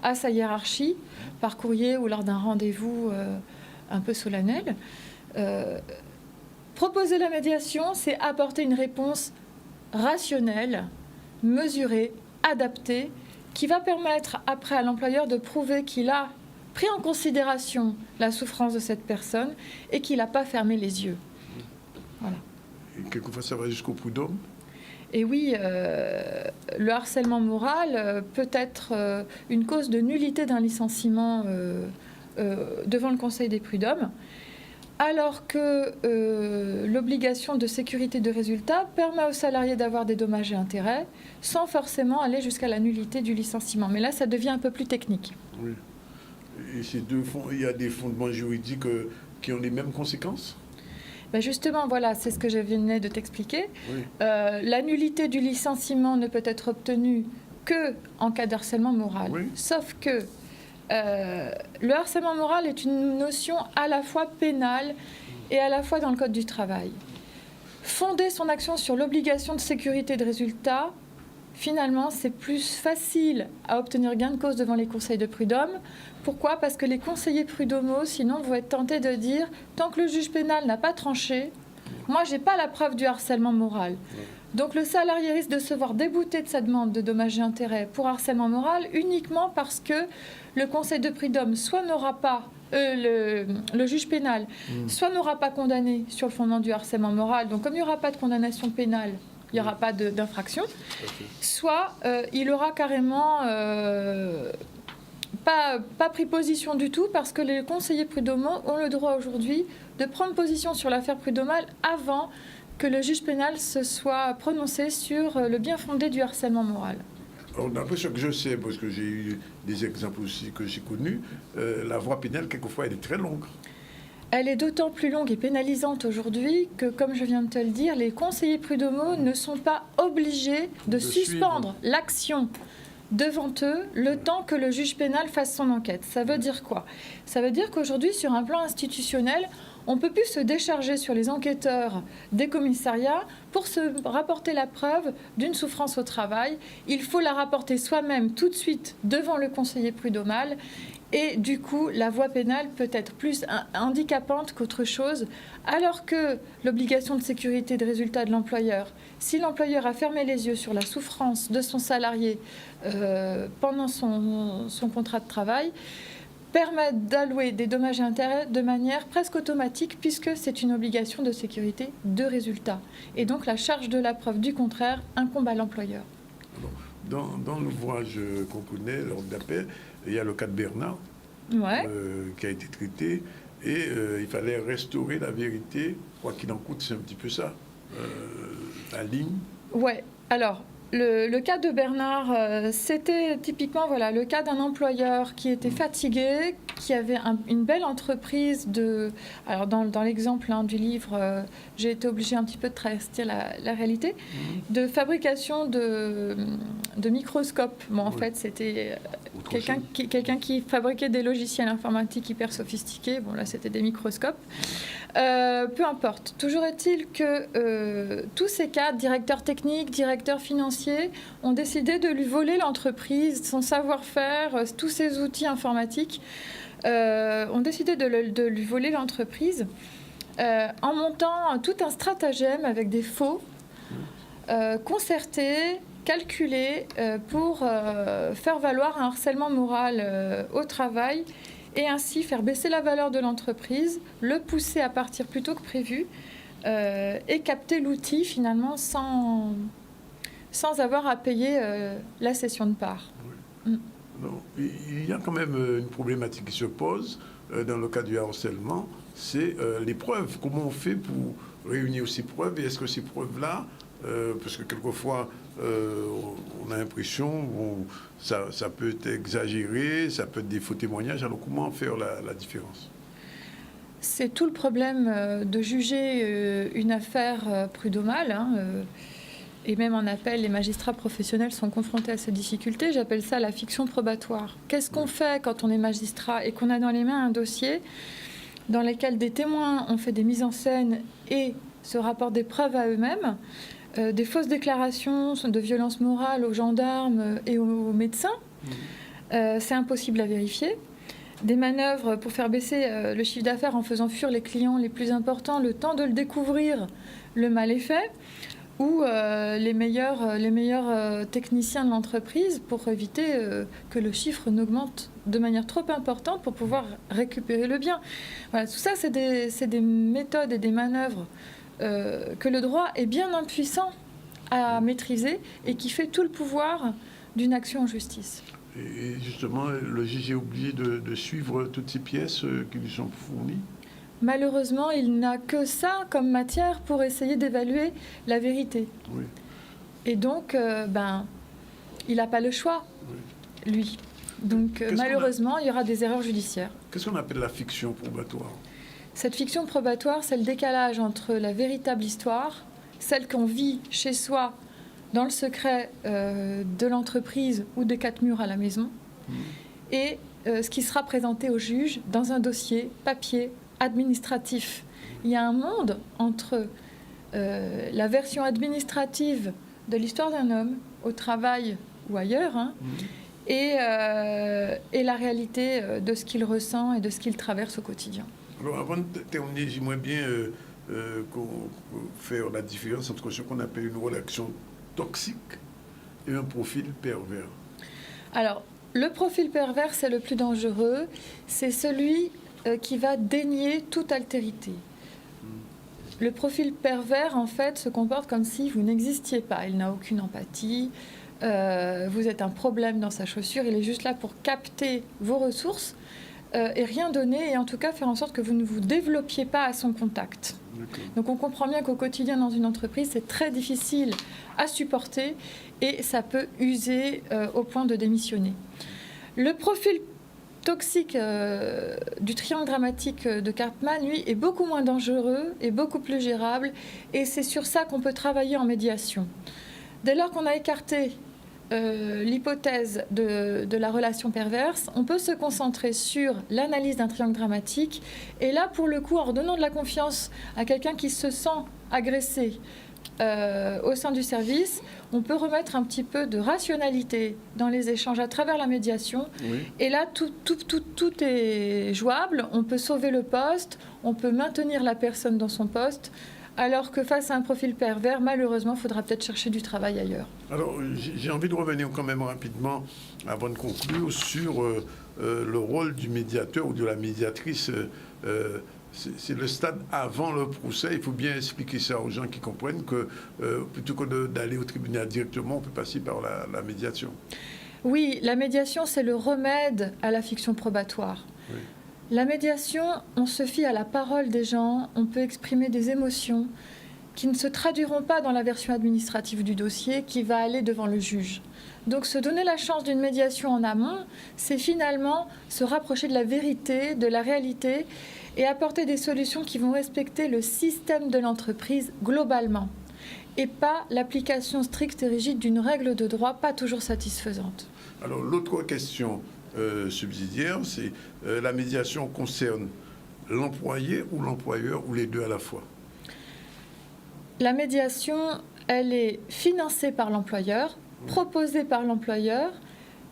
à sa hiérarchie, par courrier ou lors d'un rendez-vous un peu solennel. Proposer la médiation, c'est apporter une réponse rationnelle, mesurée, adaptée, qui va permettre après à l'employeur de prouver qu'il a pris en considération la souffrance de cette personne et qu'il n'a pas fermé les yeux. Voilà. Et quelquefois, ça va jusqu'au prud'homme ? Et oui, le harcèlement moral peut être une cause de nullité d'un licenciement devant le Conseil des prud'hommes, alors que l'obligation de sécurité de résultat permet aux salariés d'avoir des dommages et intérêts sans forcément aller jusqu'à la nullité du licenciement. Mais là, ça devient un peu plus technique. Oui. Et il y a des fondements juridiques qui ont les mêmes conséquences ? Ben justement, voilà, c'est ce que je venais de t'expliquer. Oui. La nullité du licenciement ne peut être obtenue qu'en cas de harcèlement moral. Oui. Sauf que le harcèlement moral est une notion à la fois pénale et à la fois dans le Code du travail. Fonder son action sur l'obligation de sécurité de résultat, finalement, c'est plus facile à obtenir gain de cause devant les conseils de prud'homme. Pourquoi ? Parce que les conseillers prud'homaux, sinon, vont être tentés de dire « tant que le juge pénal n'a pas tranché, moi, je n'ai pas la preuve du harcèlement moral ». Donc, le salarié risque de se voir débouté de sa demande de dommages et intérêts pour harcèlement moral uniquement parce que le conseil de prud'homme soit n'aura pas, le juge pénal, soit n'aura pas condamné sur le fondement du harcèlement moral. Donc, comme il n'y aura pas de condamnation pénale, il n'y aura pas d'infraction, soit il aura carrément pas pris position du tout parce que les conseillers prud'homaux ont le droit aujourd'hui de prendre position sur l'affaire prud'homale avant que le juge pénal se soit prononcé sur le bien fondé du harcèlement moral. Alors, d'après ce que je sais, parce que j'ai eu des exemples aussi que j'ai connus, la voie pénale, quelquefois, elle est très longue. Elle est d'autant plus longue et pénalisante aujourd'hui que, comme je viens de te le dire, les conseillers prud'homaux ne sont pas obligés de suspendre l'action devant eux le temps que le juge pénal fasse son enquête. Ça veut dire quoi? Ça veut dire qu'aujourd'hui, sur un plan institutionnel, on ne peut plus se décharger sur les enquêteurs des commissariats pour se rapporter la preuve d'une souffrance au travail. Il faut la rapporter soi-même tout de suite devant le conseiller prud'homal. Et du coup, la voie pénale peut être plus handicapante qu'autre chose, alors que l'obligation de sécurité de résultat de l'employeur, si l'employeur a fermé les yeux sur la souffrance de son salarié pendant son contrat de travail, permet d'allouer des dommages et intérêts de manière presque automatique, puisque c'est une obligation de sécurité de résultat. Et donc la charge de la preuve du contraire incombe à l'employeur. Dans l'ouvrage qu'on connaît, l'ordre d'appel, il y a le cas de Bernard qui a été traité, et il fallait restaurer la vérité, quoi qu'il en coûte, c'est un petit peu ça, la ligne. Ouais, alors... Le cas de Bernard, c'était typiquement le cas d'un employeur qui était fatigué, qui avait une belle entreprise de... Alors dans l'exemple du livre, j'ai été obligée un petit peu de travestir la réalité, de fabrication de microscopes. Bon, en fait, c'était quelqu'un qui fabriquait des logiciels informatiques hyper sophistiqués. Bon, là, c'était des microscopes. Peu importe. Toujours est-il que tous ces cadres, directeurs techniques, directeurs financiers, ont décidé de lui voler l'entreprise, son savoir-faire, tous ses outils informatiques, ont décidé de lui voler l'entreprise en montant tout un stratagème avec des faux concertés, calculés pour faire valoir un harcèlement moral au travail et ainsi faire baisser la valeur de l'entreprise, le pousser à partir plus tôt que prévu et capter l'outil finalement sans avoir à payer la cession de parts. Oui. Non, il y a quand même une problématique qui se pose dans le cas du harcèlement, c'est les preuves. Comment on fait pour réunir ces preuves, et est-ce que ces preuves-là, parce que quelquefois on a l'impression ça peut être exagéré, ça peut être des faux témoignages, alors comment faire la différence? C'est tout le problème de juger une affaire prud'homale, et même en appel, les magistrats professionnels sont confrontés à ces difficultés. J'appelle ça la fiction probatoire. Qu'est-ce qu'on fait quand on est magistrat et qu'on a dans les mains un dossier dans lequel des témoins ont fait des mises en scène et se rapportent des preuves à eux-mêmes, des fausses déclarations de violence morale aux gendarmes et aux médecins? C'est impossible à vérifier. Des manœuvres pour faire baisser le chiffre d'affaires en faisant fuir les clients les plus importants, le temps de le découvrir, le mal est fait, ou les meilleurs techniciens de l'entreprise pour éviter que le chiffre n'augmente de manière trop importante pour pouvoir récupérer le bien. Voilà, tout ça, c'est des méthodes et des manœuvres que le droit est bien impuissant à maîtriser et qui fait tout le pouvoir d'une action en justice. Et justement, le juge est obligé de suivre toutes ces pièces qui lui sont fournies? Malheureusement, il n'a que ça comme matière pour essayer d'évaluer la vérité. Oui. Et donc, il n'a pas le choix, lui. Donc, malheureusement, il y aura des erreurs judiciaires. Qu'est-ce qu'on appelle la fiction probatoire? Cette fiction probatoire, c'est le décalage entre la véritable histoire, celle qu'on vit chez soi, dans le secret de l'entreprise ou des quatre murs à la maison, et ce qui sera présenté au juge dans un dossier papier, administratif. Il y a un monde entre la version administrative de l'histoire d'un homme au travail ou ailleurs et la réalité de ce qu'il ressent et de ce qu'il traverse au quotidien. Alors avant de terminer, j'aimerais bien faire la différence entre ce qu'on appelle une relation toxique et un profil pervers. Alors, le profil pervers, c'est le plus dangereux. C'est celui qui va dénier toute altérité. Le profil pervers, en fait, se comporte comme si vous n'existiez pas. Il n'a aucune empathie. Vous êtes un problème dans sa chaussure. Il est juste là pour capter vos ressources et rien donner, et en tout cas faire en sorte que vous ne vous développiez pas à son contact. Donc on comprend bien qu'au quotidien dans une entreprise, c'est très difficile à supporter et ça peut user au point de démissionner. Le profil toxique du triangle dramatique de Karpman, lui, est beaucoup moins dangereux et beaucoup plus gérable, et c'est sur ça qu'on peut travailler en médiation. Dès lors qu'on a écarté l'hypothèse de la relation perverse, on peut se concentrer sur l'analyse d'un triangle dramatique. Et là, pour le coup, en redonnant de la confiance à quelqu'un qui se sent agressé au sein du service, on peut remettre un petit peu de rationalité dans les échanges à travers la médiation. Oui. Et là, tout est jouable. On peut sauver le poste, on peut maintenir la personne dans son poste. Alors que face à un profil pervers, malheureusement, il faudra peut-être chercher du travail ailleurs. Alors, j'ai envie de revenir quand même rapidement, avant de conclure, sur le rôle du médiateur ou de la médiatrice. C'est le stade avant le procès. Il faut bien expliquer ça aux gens qui comprennent que plutôt que d'aller au tribunal directement, on peut passer par la médiation. Oui, la médiation, c'est le remède à la fiction probatoire. Oui. La médiation, on se fie à la parole des gens, on peut exprimer des émotions qui ne se traduiront pas dans la version administrative du dossier qui va aller devant le juge. Donc se donner la chance d'une médiation en amont, c'est finalement se rapprocher de la vérité, de la réalité et apporter des solutions qui vont respecter le système de l'entreprise globalement et pas l'application stricte et rigide d'une règle de droit pas toujours satisfaisante. Alors l'autre question subsidiaire, c'est la médiation concerne l'employé ou l'employeur ou les deux à la fois? La médiation, elle est financée par l'employeur, proposée par l'employeur,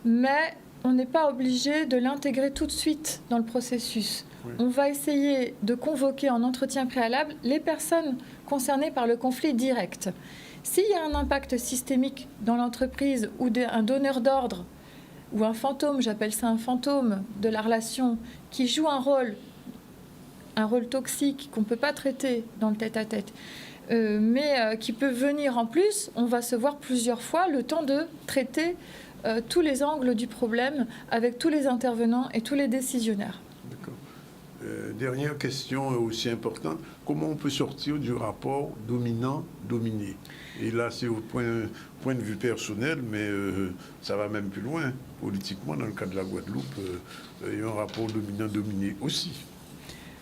mais on n'est pas obligé de l'intégrer tout de suite dans le processus. Oui. On va essayer de convoquer en entretien préalable les personnes concernées par le conflit direct. S'il y a un impact systémique dans l'entreprise ou un donneur d'ordre ou un fantôme, j'appelle ça un fantôme de la relation, qui joue un rôle toxique qu'on ne peut pas traiter dans le tête-à-tête, mais qui peut venir en plus, on va se voir plusieurs fois, le temps de traiter tous les angles du problème avec tous les intervenants et tous les décisionnaires. D'accord. Dernière question aussi importante, comment on peut sortir du rapport dominant-dominé? Et là, c'est au point de vue personnel, mais ça va même plus loin. Politiquement, dans le cas de la Guadeloupe, il y a un rapport dominant-dominé aussi.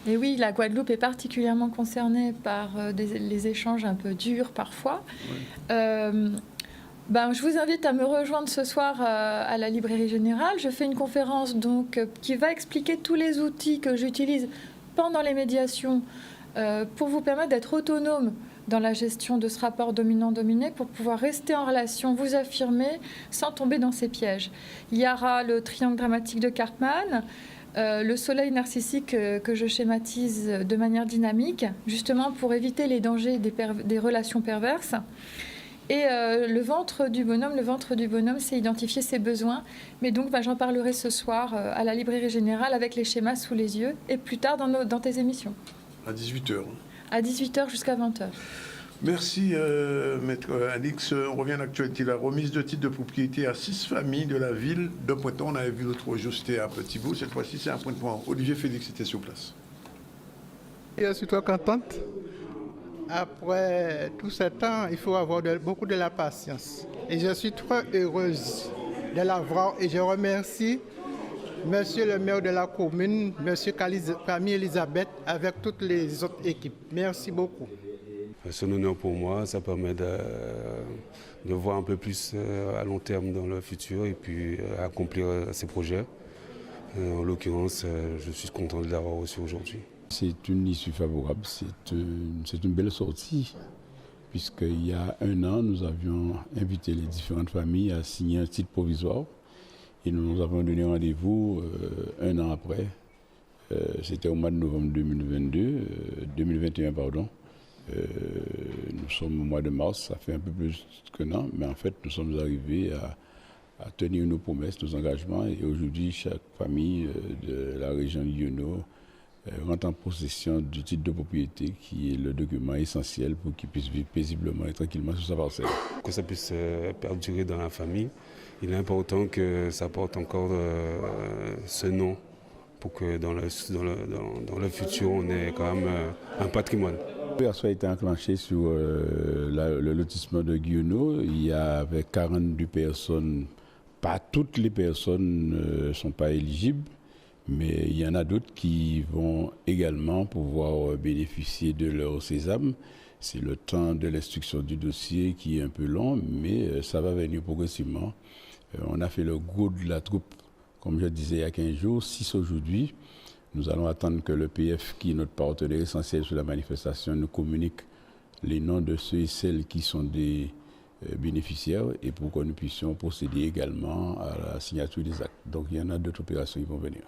Et oui, la Guadeloupe est particulièrement concernée par les échanges un peu durs parfois. Oui. Je vous invite à me rejoindre ce soir à la Librairie Générale. Je fais une conférence qui va expliquer tous les outils que j'utilise pendant les médiations pour vous permettre d'être autonome dans la gestion de ce rapport dominant-dominé pour pouvoir rester en relation, vous affirmer sans tomber dans ces pièges. Il y aura le triangle dramatique de Karpman, le soleil narcissique que je schématise de manière dynamique, justement pour éviter les dangers des relations perverses. Et le ventre du bonhomme, c'est identifier ses besoins. Mais donc, j'en parlerai ce soir à la Librairie Générale avec les schémas sous les yeux et plus tard dans tes émissions. À 18h. À 18h jusqu'à 20h. Merci, Maître Alix. On revient à l'actualité. La remise de titres de propriété à 6 familles de la ville de Pointe-Noire. On avait vu l'autre jour, c'était à Petit-Bout. Cette fois-ci, c'est à Pointe-Noire. Olivier Félix était sur place. Je suis très contente. Après tout ce temps, il faut avoir beaucoup de la patience. Et je suis très heureuse de l'avoir. Et je remercie Monsieur le maire de la commune, Monsieur Camille Elisabeth, avec toutes les autres équipes. Merci beaucoup. C'est un honneur pour moi. Ça permet de voir un peu plus à long terme dans le futur et puis accomplir ces projets. En l'occurrence, je suis content de l'avoir reçu aujourd'hui. C'est une issue favorable, c'est une belle sortie, puisqu'il y a 1 an, nous avions invité les différentes familles à signer un titre provisoire et nous avons donné rendez-vous 1 an après. C'était au mois de novembre 2021. Nous sommes au mois de mars, ça fait un peu plus qu'1 an, mais en fait, nous sommes arrivés à tenir nos promesses, nos engagements, et aujourd'hui, chaque famille de la région Lyono rentre en possession du titre de propriété qui est le document essentiel pour qu'il puisse vivre paisiblement et tranquillement sur sa parcelle. Pour que ça puisse perdurer dans la famille, il est important que ça porte encore ce nom pour que dans le futur, on ait quand même un patrimoine. Ça a été enclenché sur le lotissement de Guyonneau. Il y avait 42 personnes. Pas toutes les personnes ne sont pas éligibles. Mais il y en a d'autres qui vont également pouvoir bénéficier de leur sésame. C'est le temps de l'instruction du dossier qui est un peu long, mais ça va venir progressivement. On a fait le gros de la troupe, comme je disais il y a 15 jours, 6 aujourd'hui. Nous allons attendre que le PF, qui est notre partenaire essentiel sur la manifestation, nous communique les noms de ceux et celles qui sont des bénéficiaires et pour que nous puissions procéder également à la signature des actes. Donc il y en a d'autres opérations qui vont venir.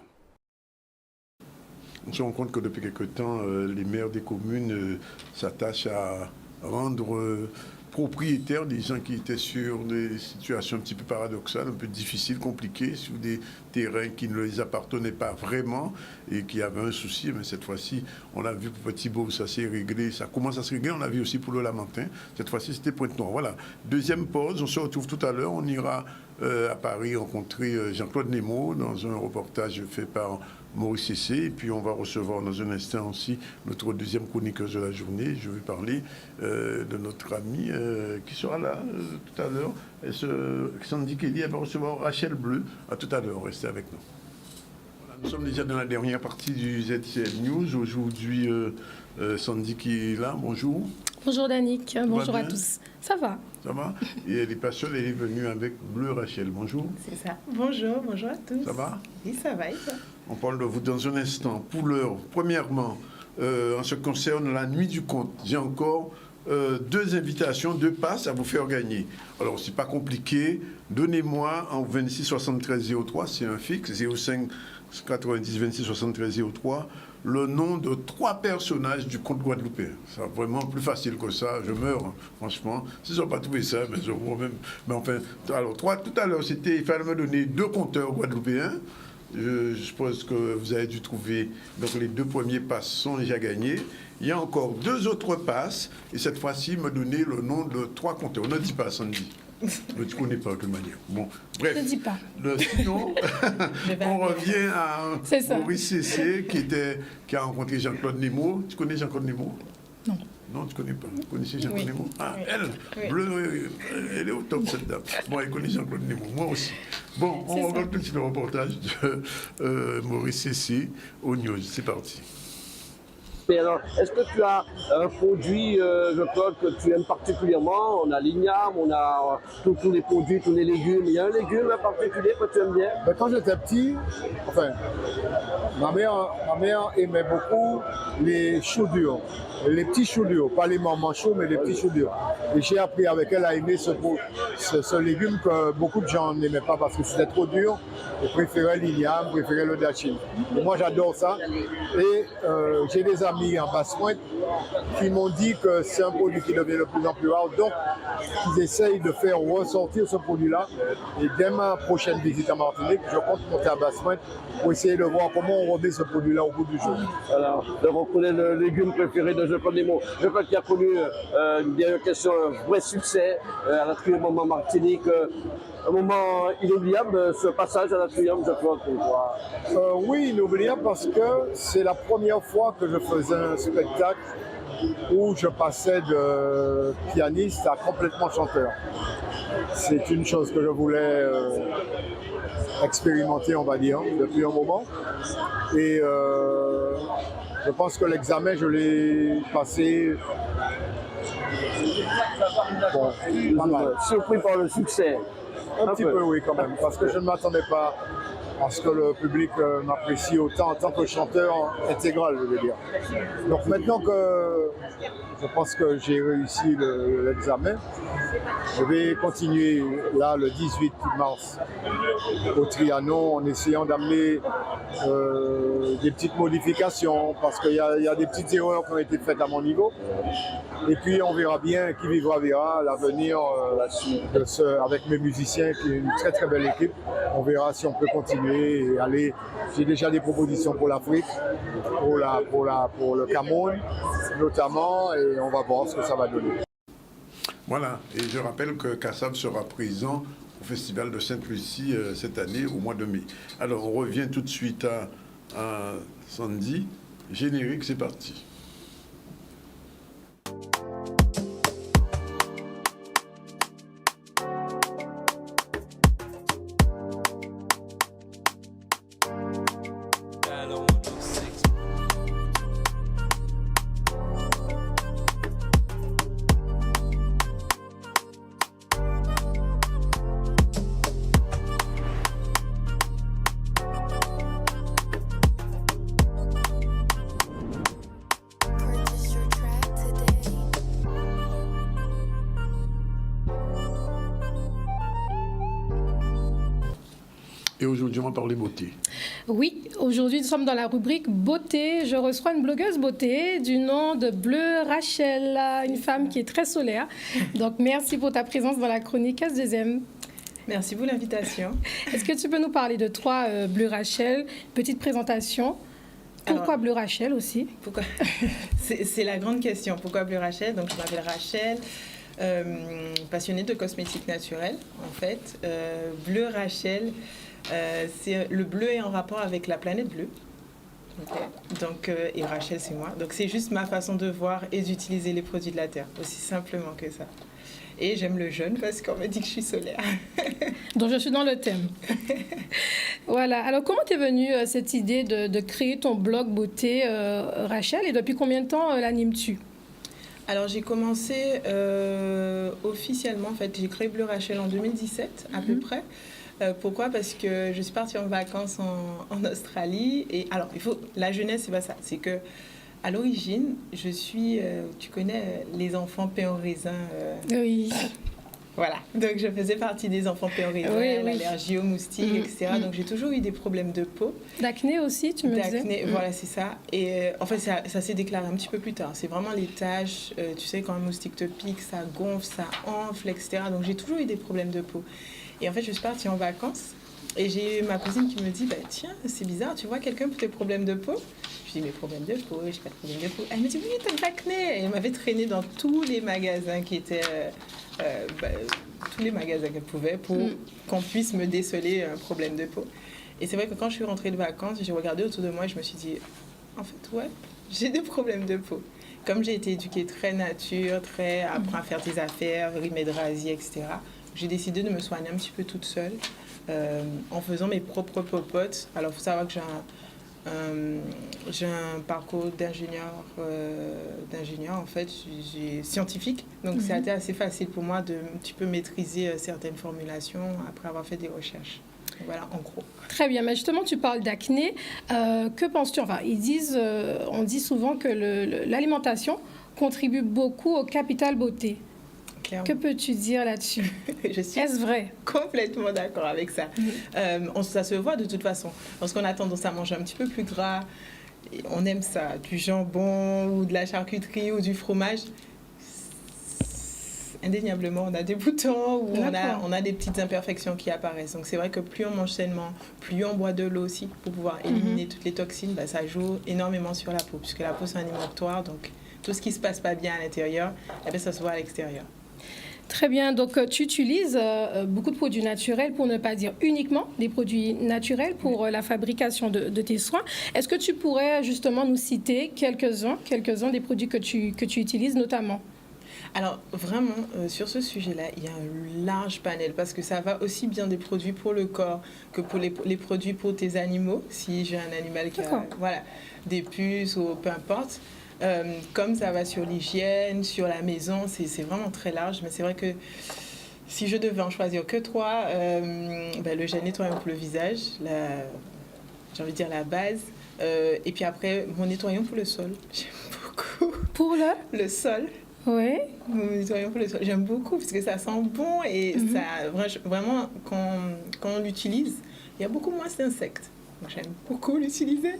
On se rend compte que depuis quelque temps, les maires des communes s'attachent à rendre propriétaires des gens qui étaient sur des situations un petit peu paradoxales, un peu difficiles, compliquées, sur des terrains qui ne les appartenaient pas vraiment et qui avaient un souci. Mais cette fois-ci, on l'a vu pour Petit-Beau, ça s'est réglé, ça commence à se régler. On l'a vu aussi pour le Lamentin. Cette fois-ci, c'était Pointe-Noire. Voilà. Deuxième pause, on se retrouve tout à l'heure. On ira à Paris rencontrer Jean-Claude Nemo dans un reportage fait par Maurice Cessé, et puis on va recevoir dans un instant aussi notre deuxième chroniqueuse de la journée. Je vais parler de notre amie qui sera là tout à l'heure. Sandy Kelly, elle va recevoir Rachel Bleu. À tout à l'heure, restez avec nous. Voilà, nous sommes déjà dans la dernière partie du ZCL News. Aujourd'hui, Sandy qui est là, bonjour. Bonjour Danick, bonjour à tous. Ça va? Ça va? Et elle est pas seule, elle est venue avec Bleu Rachel. Bonjour. C'est ça. Bonjour, bonjour à tous. Ça va? Oui, ça va et toi? On parle de vous dans un instant. Pour l'heure, premièrement, en ce qui concerne la nuit du conte, j'ai encore 2 invitations, 2 passes à vous faire gagner. Alors, c'est pas compliqué. Donnez-moi en 26 73 03, c'est un fixe, 05 90 26 73 03, le nom de 3 personnages du conte guadeloupéen. C'est vraiment plus facile que ça. Je meurs, franchement. S'ils n'ont pas trouvé ça, mais je vois même. Mais enfin, alors, 3, tout à l'heure, il fallait me donner 2 conteurs guadeloupéens. Je suppose que vous avez dû trouver. Donc, les 2 premiers passes sont déjà gagnés. Il y a encore 2 autres passes. Et cette fois-ci, me donner le nom de 3 compteurs. On ne dit pas, Sandy. Mais tu ne connais pas de toute manière. Bon, bref. Je ne dis pas. Sinon, on revient à Maurice Cessé qui a rencontré Jean-Claude Nemo. Tu connais Jean-Claude Nemo? Non. Non, tu ne connais pas. Vous connaissez Jean-Claude Nemo? Ah, oui. Elle, Bleu, elle est au top, cette dame. Bon, elle connaît Jean-Claude Nemo, moi aussi. Bon, on regarde tout de suite le reportage de Maurice Cessé au News. C'est parti. Mais alors, est-ce que tu as un produit, Jean-Claude, que tu aimes particulièrement? On a l'igname, on a tous les produits, tous les légumes. Il y a un légume en particulier que tu aimes bien? Quand j'étais petit, enfin, ma mère aimait beaucoup les choux durs, les petits choux durs, pas les mamans chauds, mais les petits choux durs. Et j'ai appris avec elle à aimer ce légume que beaucoup de gens n'aimaient pas parce que c'était trop dur. Ils préféraient l'igname, préféraient le dachine. Et moi, j'adore ça. Et j'ai des amis en Basse-Pointe qui m'ont dit que c'est un produit qui devient de plus en plus rare. Donc, ils essayent de faire ressortir ce produit-là. Et dès ma prochaine visite à Martinique, je compte monter à Basse-Pointe pour essayer de voir comment on remet ce produit-là au bout du jour. Alors, on connaît le légume préféré de Jean-Claude Nemo. Jean-Claude qui a connu, une dernière question, un vrai succès à la Triumph en Martinique. Un moment inoubliable, ce passage à la Triumph, Jean-Claude. Oui, inoubliable parce que c'est la première fois que je faisais un spectacle où je passais de pianiste à complètement chanteur. C'est une chose que je voulais expérimenter, on va dire, depuis un moment. Et je pense que l'examen, je l'ai passé. Bon, pas mal. Surpris par le succès. Un petit peu, oui, quand même, parce que je ne m'attendais pas à ce que le public m'apprécie autant en tant que chanteur intégral, je veux dire. Donc maintenant que je pense que j'ai réussi l'examen, je vais continuer là le 18 mars au Trianon en essayant d'amener des petites modifications parce qu'il y a des petites erreurs qui ont été faites à mon niveau. Et puis on verra bien, qui vivra verra, l'avenir avec mes musiciens qui est une très très belle équipe. On verra si on peut continuer et aller. J'ai déjà des propositions pour l'Afrique, pour le Cameroun notamment, et on va voir ce que ça va donner. Voilà, et je rappelle que Kassab sera présent au Festival de Sainte-Lucie cette année, au mois de mai. Alors, on revient tout de suite à Sandy. Générique, c'est parti. aujourd'hui, on va parler beauté. Oui, aujourd'hui, nous sommes dans la rubrique beauté. Je reçois une blogueuse beauté du nom de Bleu Rachel, une femme qui est très solaire. Donc, merci pour ta présence dans la chronique S2M. Merci pour l'invitation. Est-ce que tu peux nous parler de toi, Bleu Rachel? Petite présentation. Pourquoi Bleu Rachel aussi? Pourquoi c'est la grande question. Pourquoi Bleu Rachel? Donc, je m'appelle Rachel, passionnée de cosmétiques naturels, en fait. Bleu Rachel, le bleu est en rapport avec la planète bleue. Okay. Donc, et Rachel, c'est moi. Donc, c'est juste ma façon de voir et d'utiliser les produits de la Terre, aussi simplement que ça. Et j'aime le jaune parce qu'on me dit que je suis solaire. Donc, je suis dans le thème. Voilà. Alors, comment t'es venue cette idée de créer ton blog beauté, Rachel, et depuis combien de temps l'animes-tu? Alors, j'ai commencé officiellement, en fait, j'ai créé Bleu Rachel en 2017, à peu près. Pourquoi? Parce que je suis partie en vacances en Australie. Et alors, la jeunesse, c'est pas ça. C'est que à l'origine, je suis, tu connais les enfants pain au raisin. Oui. Voilà. Donc, je faisais partie des enfants pain au raisin, oui, l'allergie aux moustiques, etc. Donc, j'ai toujours eu des problèmes de peau. D'acné aussi, tu me disais. D'acné, voilà, c'est ça. Et en fait, ça s'est déclaré un petit peu plus tard. C'est vraiment les taches. Tu sais, quand un moustique te pique, ça gonfle, ça enfle, etc. Donc, j'ai toujours eu des problèmes de peau. Et en fait, je suis partie en vacances et j'ai eu ma cousine qui me dit bah, tiens, c'est bizarre, tu vois quelqu'un pour tes problèmes de peau? Je dis mes problèmes de peau, j'ai pas de problème de peau. Elle me dit oui, t'as de l'acné. Et elle m'avait traîné dans tous les magasins qui étaient. Tous les magasins qu'elle pouvait pour qu'on puisse me déceler un problème de peau. Et c'est vrai que quand je suis rentrée de vacances, j'ai regardé autour de moi et je me suis dit en fait, ouais, j'ai des problèmes de peau. Comme j'ai été éduquée très nature, très apprends à faire tes affaires, remèdes rasiers, etc., j'ai décidé de me soigner un petit peu toute seule en faisant mes propres popotes. Alors, il faut savoir que j'ai un parcours d'ingénieur, en fait, scientifique. Donc, ça a été assez facile pour moi de un petit peu maîtriser certaines formulations après avoir fait des recherches. Donc, voilà, en gros. Très bien. Mais justement, tu parles d'acné. Que penses-tu? Enfin, on dit souvent que l'alimentation contribue beaucoup au capital beauté. Clairement. Que peux-tu dire là-dessus? Est-ce vrai? Complètement d'accord avec ça. Ça se voit de toute façon. Lorsqu'on a tendance à manger un petit peu plus gras, on aime ça, du jambon ou de la charcuterie ou du fromage. Indéniablement, on a des boutons ou on a des petites imperfections qui apparaissent. Donc c'est vrai que plus on mange sainement, plus on boit de l'eau aussi pour pouvoir éliminer toutes les toxines, bah, ça joue énormément sur la peau, puisque la peau c'est un émonctoire, donc tout ce qui ne se passe pas bien à l'intérieur, eh bien, ça se voit à l'extérieur. Très bien. Donc, tu utilises beaucoup de produits naturels, pour ne pas dire uniquement des produits naturels pour la fabrication de tes soins. Est-ce que tu pourrais justement nous citer quelques-uns des produits que tu utilises notamment? Alors, vraiment, sur ce sujet-là, il y a un large panel parce que ça va aussi bien des produits pour le corps que pour les produits pour tes animaux. Si j'ai un animal qui a des puces ou peu importe. Comme ça va sur l'hygiène, sur la maison, c'est vraiment très large. Mais c'est vrai que si je devais en choisir que 3, le gel nettoyant pour le visage, j'ai envie de dire la base. Et puis après, mon nettoyant pour le sol. J'aime beaucoup. Pour le sol. Oui. Mon nettoyant pour le sol. J'aime beaucoup parce que ça sent bon et ça, vraiment, quand on l'utilise, il y a beaucoup moins d'insectes. Donc j'aime beaucoup l'utiliser.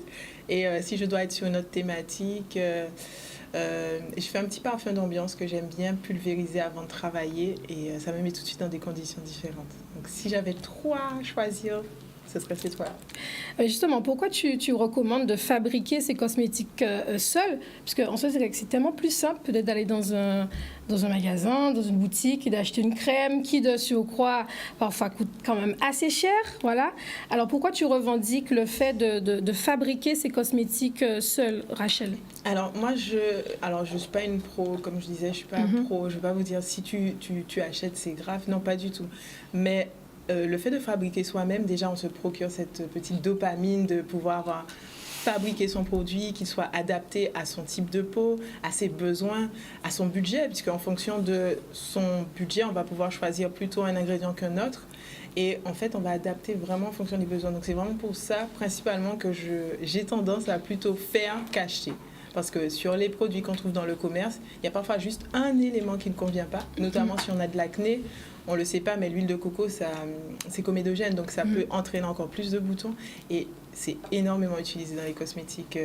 Et si je dois être sur une autre thématique, je fais un petit parfum d'ambiance que j'aime bien pulvériser avant de travailler et ça me met tout de suite dans des conditions différentes. Donc si j'avais 3 à choisir, ce serait ces 3. Justement, pourquoi tu recommandes de fabriquer ces cosmétiques seuls? Parce qu'on se dirait que c'est tellement plus simple peut-être d'aller dans un magasin, dans une boutique et d'acheter une crème qui, de surcroît, parfois coûte quand même assez cher. Voilà. Alors, pourquoi tu revendiques le fait de fabriquer ces cosmétiques seuls, Rachel? Alors, moi, je suis pas une pro, comme je disais, je suis pas pro. Je vais pas vous dire si tu achètes, c'est grave. Non, pas du tout. Mais le fait de fabriquer soi-même, déjà, on se procure cette petite dopamine de pouvoir fabriquer son produit qui soit adapté à son type de peau, à ses besoins, à son budget, puisqu'en fonction de son budget, on va pouvoir choisir plutôt un ingrédient qu'un autre. Et en fait, on va adapter vraiment en fonction des besoins. Donc, c'est vraiment pour ça, principalement, que j'ai tendance à plutôt faire qu'acheter. Parce que sur les produits qu'on trouve dans le commerce, il y a parfois juste un élément qui ne convient pas, notamment si on a de l'acné. on ne le sait pas, mais l'huile de coco, c'est comédogène, donc ça peut entraîner encore plus de boutons. Et c'est énormément utilisé dans les cosmétiques,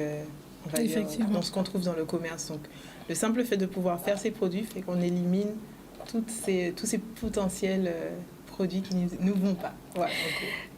on va dire, dans ce qu'on trouve dans le commerce. Donc, le simple fait de pouvoir faire ces produits fait qu'on élimine tous ces potentiels produits qui ne vont pas. Voilà,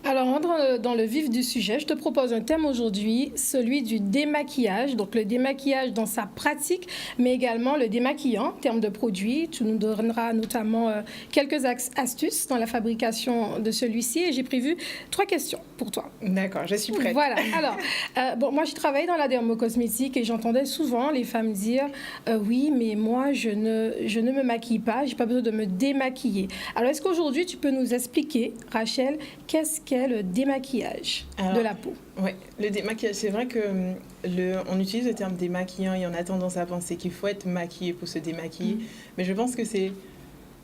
alors, on rentre dans le vif du sujet. Je te propose un thème aujourd'hui, celui du démaquillage. Donc, le démaquillage dans sa pratique, mais également le démaquillant en termes de produits. Tu nous donneras notamment quelques astuces dans la fabrication de celui-ci. Et j'ai prévu 3 questions pour toi. D'accord, je suis prête. Voilà. Alors, moi, j'ai travaillé dans la dermocosmétique et j'entendais souvent les femmes dire oui, mais moi, je ne me maquille pas, j'ai pas besoin de me démaquiller. Alors, est-ce qu'aujourd'hui, tu peux nous expliquer, Rachel, qu'est-ce qu'est le démaquillage de la peau? Oui, le démaquillage, c'est vrai qu'on utilise le terme démaquillant et on a tendance à penser qu'il faut être maquillé pour se démaquiller. Mais je pense que c'est,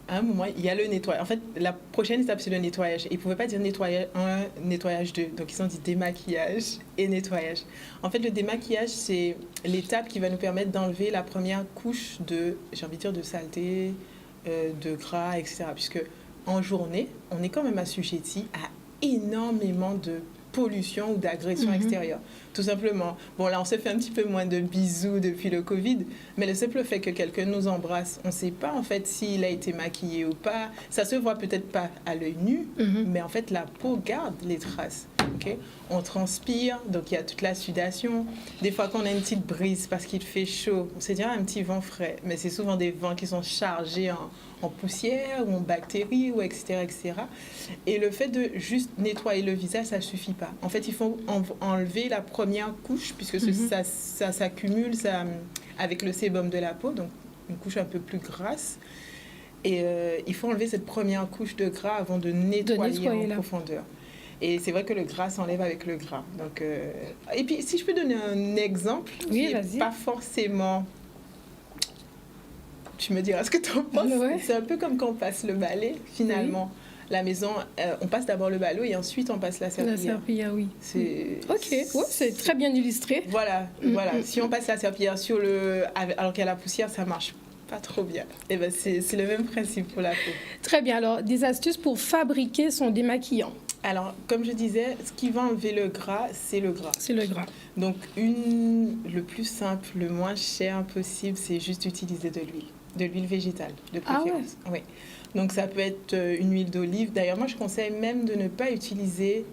à un moment, il y a le nettoyage. En fait, la prochaine étape, c'est le nettoyage. Ils ne pouvaient pas dire nettoyage 1, nettoyage 2. Donc, ils ont dit démaquillage et nettoyage. En fait, le démaquillage, c'est l'étape qui va nous permettre d'enlever la première couche de, j'ai envie de dire, de saleté, de gras, etc. Puisque en journée, on est quand même assujetti à énormément de pollution ou d'agression extérieure. Tout simplement. Bon, là, on se fait un petit peu moins de bisous depuis le Covid, mais le simple fait que quelqu'un nous embrasse, on ne sait pas, en fait, s'il a été maquillé ou pas. Ça se voit peut-être pas à l'œil nu, mais en fait, la peau garde les traces. Okay? On transpire, donc il y a toute la sudation. Des fois qu'on a une petite brise parce qu'il fait chaud, on se dirait un petit vent frais, mais c'est souvent des vents qui sont chargés en poussière ou en bactéries, ou etc., etc. Et le fait de juste nettoyer le visage, ça ne suffit pas. En fait, il faut enlever la première couche, puisque ça s'accumule avec le sébum de la peau, donc une couche un peu plus grasse. Et il faut enlever cette première couche de gras avant de nettoyer en profondeur. Et c'est vrai que le gras s'enlève avec le gras. Donc, et puis, si je peux donner un exemple, qui n'est pas forcément... Tu me diras ce que tu en penses. Ouais. C'est un peu comme quand on passe le balai, finalement. La maison, on passe d'abord le balai et ensuite on passe la serpillière. La serpillière, oui. C'est très bien illustré. Voilà, Si on passe la serpillière alors qu'il y a la poussière, ça marche pas trop bien. Et ben c'est le même principe pour la peau. Très bien. Alors, des astuces pour fabriquer son démaquillant. Alors, comme je disais, ce qui va enlever le gras, c'est le gras. C'est le gras. Donc, le plus simple, le moins cher possible, c'est juste utiliser de l'huile végétale, de préférence. Ah ouais. Oui. Donc, ça peut être une huile d'olive. D'ailleurs, moi, je conseille même de ne pas utiliser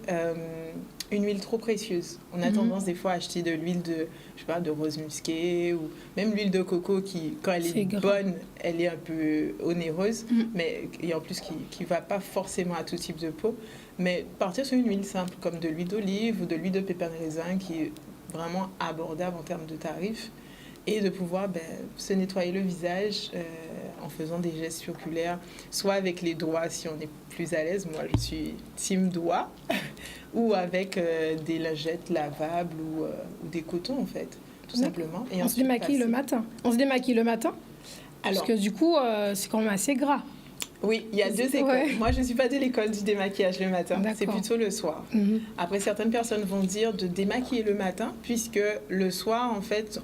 une huile trop précieuse. On a tendance des fois à acheter de l'huile de rose musquée ou même l'huile de coco qui, quand elle est bonne, elle est un peu onéreuse, mais et en plus qui ne va pas forcément à tout type de peau. Mais partir sur une huile simple comme de l'huile d'olive ou de l'huile de pépins de raisin qui est vraiment abordable en termes de tarifs et de pouvoir se nettoyer le visage en faisant des gestes circulaires, soit avec les doigts si on est plus à l'aise, moi je suis team doigts, ou avec des lingettes lavables ou des cotons en fait, tout simplement. Et on se démaquille le matin. Alors, parce que du coup, c'est quand même assez gras. Oui, il y a 2 écoles. Ouais. Moi, je ne suis pas de l'école du démaquillage le matin. C'est plutôt le soir. Après, certaines personnes vont dire de démaquiller le matin, puisque le soir, en fait,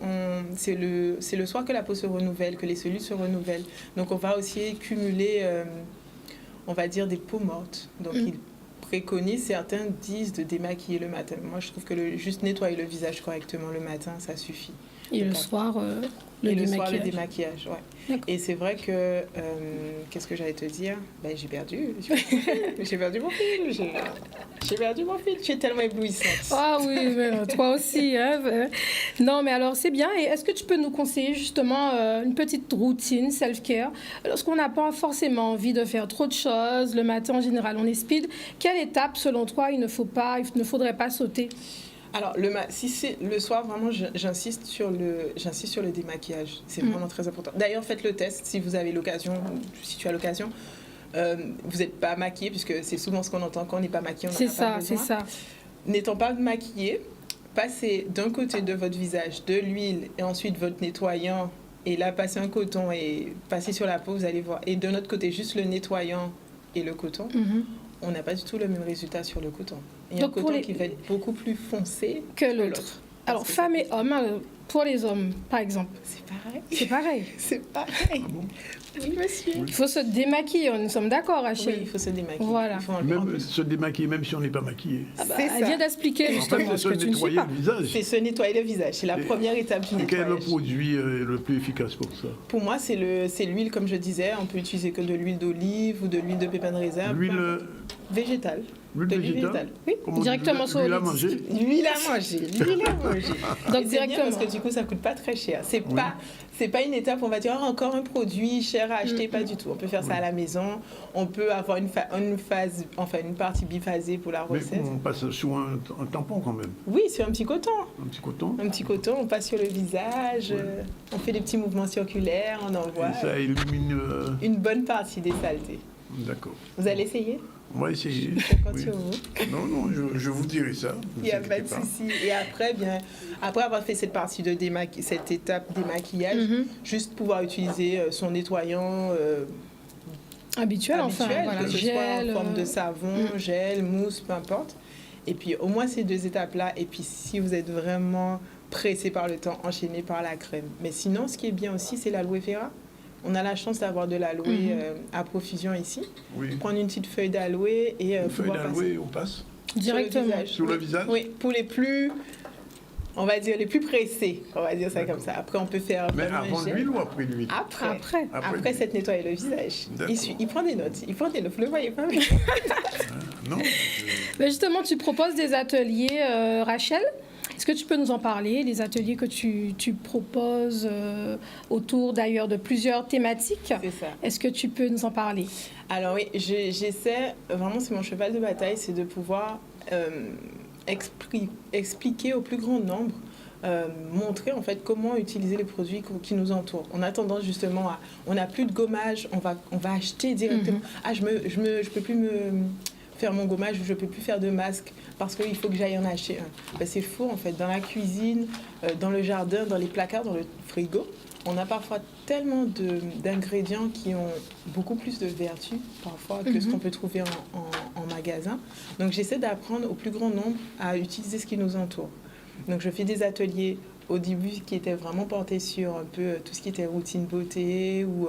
c'est le soir que la peau se renouvelle, que les cellules se renouvellent. Donc, on va aussi cumuler, on va dire, des peaux mortes. Donc, ils préconisent, certains disent de démaquiller le matin. Moi, je trouve que juste nettoyer le visage correctement le matin, ça suffit. Et le soir, le démaquillage, ouais. Et c'est vrai que, qu'est-ce que j'allais te dire ? J'ai perdu mon fil. Tu es tellement éblouissante. Ah oui, mais toi aussi. Hein. Non, mais alors c'est bien. Et est-ce que tu peux nous conseiller justement une petite routine self-care lorsqu'on n'a pas forcément envie de faire trop de choses, le matin en général on est speed. Quelle étape, selon toi, il ne faudrait pas sauter ? Alors, si c'est le soir, vraiment, j'insiste sur le démaquillage. C'est vraiment très important. D'ailleurs, faites le test si vous avez l'occasion, si tu as l'occasion. Vous n'êtes pas maquillé, puisque c'est souvent ce qu'on entend quand on n'est pas maquillé. C'est ça. N'étant pas maquillé, passez d'un côté de votre visage de l'huile et ensuite votre nettoyant. Et là, passez un coton et passez sur la peau, vous allez voir. Et de notre côté, juste le nettoyant et le coton. On n'a pas du tout le même résultat sur le coton. Il y a un coton qui va être beaucoup plus foncé que l'autre. Alors, femmes et hommes, pour les hommes, par exemple? C'est pareil. C'est pareil. C'est pareil. Oui, monsieur. Il faut se démaquiller, nous sommes d'accord, Rachel? Oui, il faut se démaquiller. Voilà. Même se démaquiller, même si on n'est pas maquillé. Elle vient d'expliquer justement ce que tu ne suis pas. C'est se nettoyer le visage. C'est la première étape du nettoyage. Quel est le produit le plus efficace pour ça? Pour moi, c'est l'huile, comme je disais. On peut utiliser que de l'huile d'olive ou de l'huile de pépins de raisin. L'huile végétale. L'huile végétale? Oui, directement sur l'huile à manger. L'huile à manger. L'huile à manger. Donc directement. directement. Parce que du coup, ça coûte pas très cher. C'est pas une étape où on va dire encore un produit cher à acheter, pas du tout. On peut faire ça à la maison. On peut avoir une partie biphasée pour la recette. Mais on passe sur un tampon quand même. Oui, sur un petit coton. Un petit coton. Un petit coton, on passe sur le visage, on fait des petits mouvements circulaires, on envoie. Et ça élimine une bonne partie des saletés. D'accord. Vous allez essayer? On va essayer. Je compte sur vous. Non, je vous dirai ça. Il n'y a pas de souci. Et après, après avoir fait cette partie de cette étape démaquillage, juste pouvoir utiliser son nettoyant habituel, enfin, voilà, que ce gel, soit en forme de savon, gel, mousse, peu importe. Et puis au moins ces deux étapes-là. Et puis si vous êtes vraiment pressé par le temps, enchaîné par la crème. Mais sinon, ce qui est bien aussi, c'est l'aloe vera. On a la chance d'avoir de l'aloe à profusion ici. Oui. Prendre une petite feuille d'aloe et une feuille d'aloe, on passe directement sur le visage. Oui, pour les plus, on va dire les plus pressés, on va dire ça comme ça. Après, on peut faire. Mais avant l'huile ou après l'huile? Après s'être nettoyé le visage. Il prend des notes. Vous le voyez pas? Non. Mais justement, tu proposes des ateliers, Rachel. Est-ce que tu peux nous en parler, les ateliers que tu proposes autour d'ailleurs de plusieurs thématiques? C'est ça. Est-ce que tu peux nous en parler? Alors oui, j'essaie, vraiment c'est mon cheval de bataille, c'est de pouvoir expliquer au plus grand nombre, montrer en fait comment utiliser les produits qui nous entourent. On a tendance justement à, on n'a plus de gommage, on va acheter directement. Ah, je peux plus me faire mon gommage, je peux plus faire de masque parce qu'il faut que j'aille en acheter un. Ben, c'est faux en fait. Dans la cuisine, dans le jardin, dans les placards, dans le frigo, on a parfois tellement d'ingrédients qui ont beaucoup plus de vertus parfois que ce qu'on peut trouver en magasin. Donc j'essaie d'apprendre au plus grand nombre à utiliser ce qui nous entoure. Donc je fais des ateliers au début qui étaient vraiment portés sur un peu tout ce qui était routine beauté ou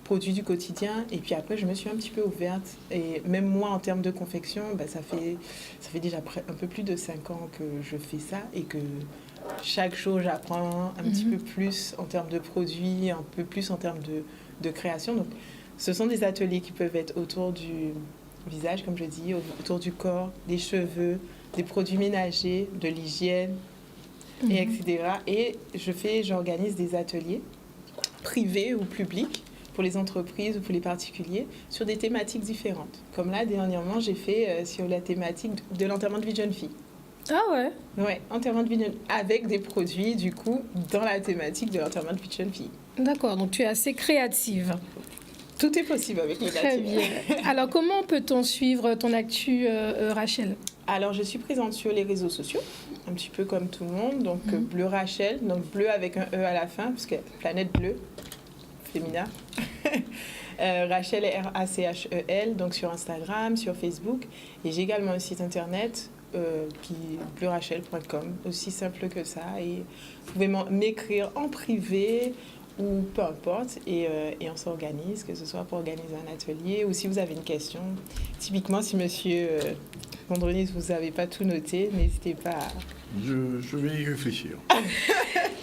produits du quotidien. Et puis après, je me suis un petit peu ouverte. Et même moi, en termes de confection, ben, ça fait déjà un peu plus de 5 ans que je fais ça et que chaque jour, j'apprends un petit peu plus en termes de produits, un peu plus en termes de création. Donc, ce sont des ateliers qui peuvent être autour du visage, comme je dis, autour du corps, des cheveux, des produits ménagers, de l'hygiène, et etc. Et j'organise des ateliers privés ou publics pour les entreprises ou pour les particuliers sur des thématiques différentes. Comme là, dernièrement, j'ai fait sur la thématique de l'enterrement de vie de jeune fille. Ah ouais? Ouais, enterrement de vie de jeune fille, avec des produits, du coup, dans la thématique de l'enterrement de vie de jeune fille. D'accord, donc tu es assez créative. Tout est possible avec mes Très bien. Alors, comment peut-on suivre ton actu, Rachel? Alors, je suis présente sur les réseaux sociaux, un petit peu comme tout le monde. Donc, Bleu Rachel, donc bleu avec un E à la fin, parce que planète bleue, féminin. Rachel, R-A-C-H-E-L, donc sur Instagram, sur Facebook. Et j'ai également un site internet, bleurachel.com, aussi simple que ça. Et vous pouvez m'écrire en privé ou peu importe, et on s'organise, que ce soit pour organiser un atelier ou si vous avez une question. Typiquement, si monsieur Mondronis, vous n'avez pas tout noté, n'hésitez pas à... Je vais y réfléchir.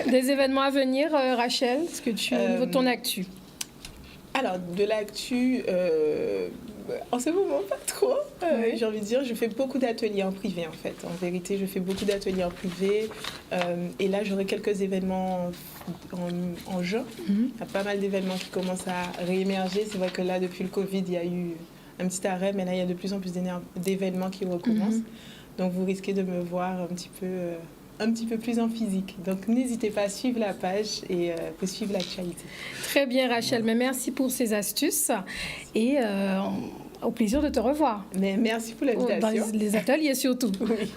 Des événements à venir, Rachel, est-ce que au niveau de ton actu? Alors, de l'actu, en ce moment, pas trop. J'ai envie de dire, je fais beaucoup d'ateliers en privé, en fait. En vérité, je fais beaucoup d'ateliers en privé. Et là, j'aurai quelques événements en juin. Il y a pas mal d'événements qui commencent à réémerger. C'est vrai que là, depuis le Covid, il y a eu un petit arrêt, mais là, il y a de plus en plus d'événements qui recommencent. Donc, vous risquez de me voir un petit peu plus en physique. Donc, n'hésitez pas à suivre la page et à suivre l'actualité. Très bien, Rachel. Mais merci pour ces astuces et au plaisir de te revoir. Mais merci pour l'invitation. Dans les ateliers surtout. Oui.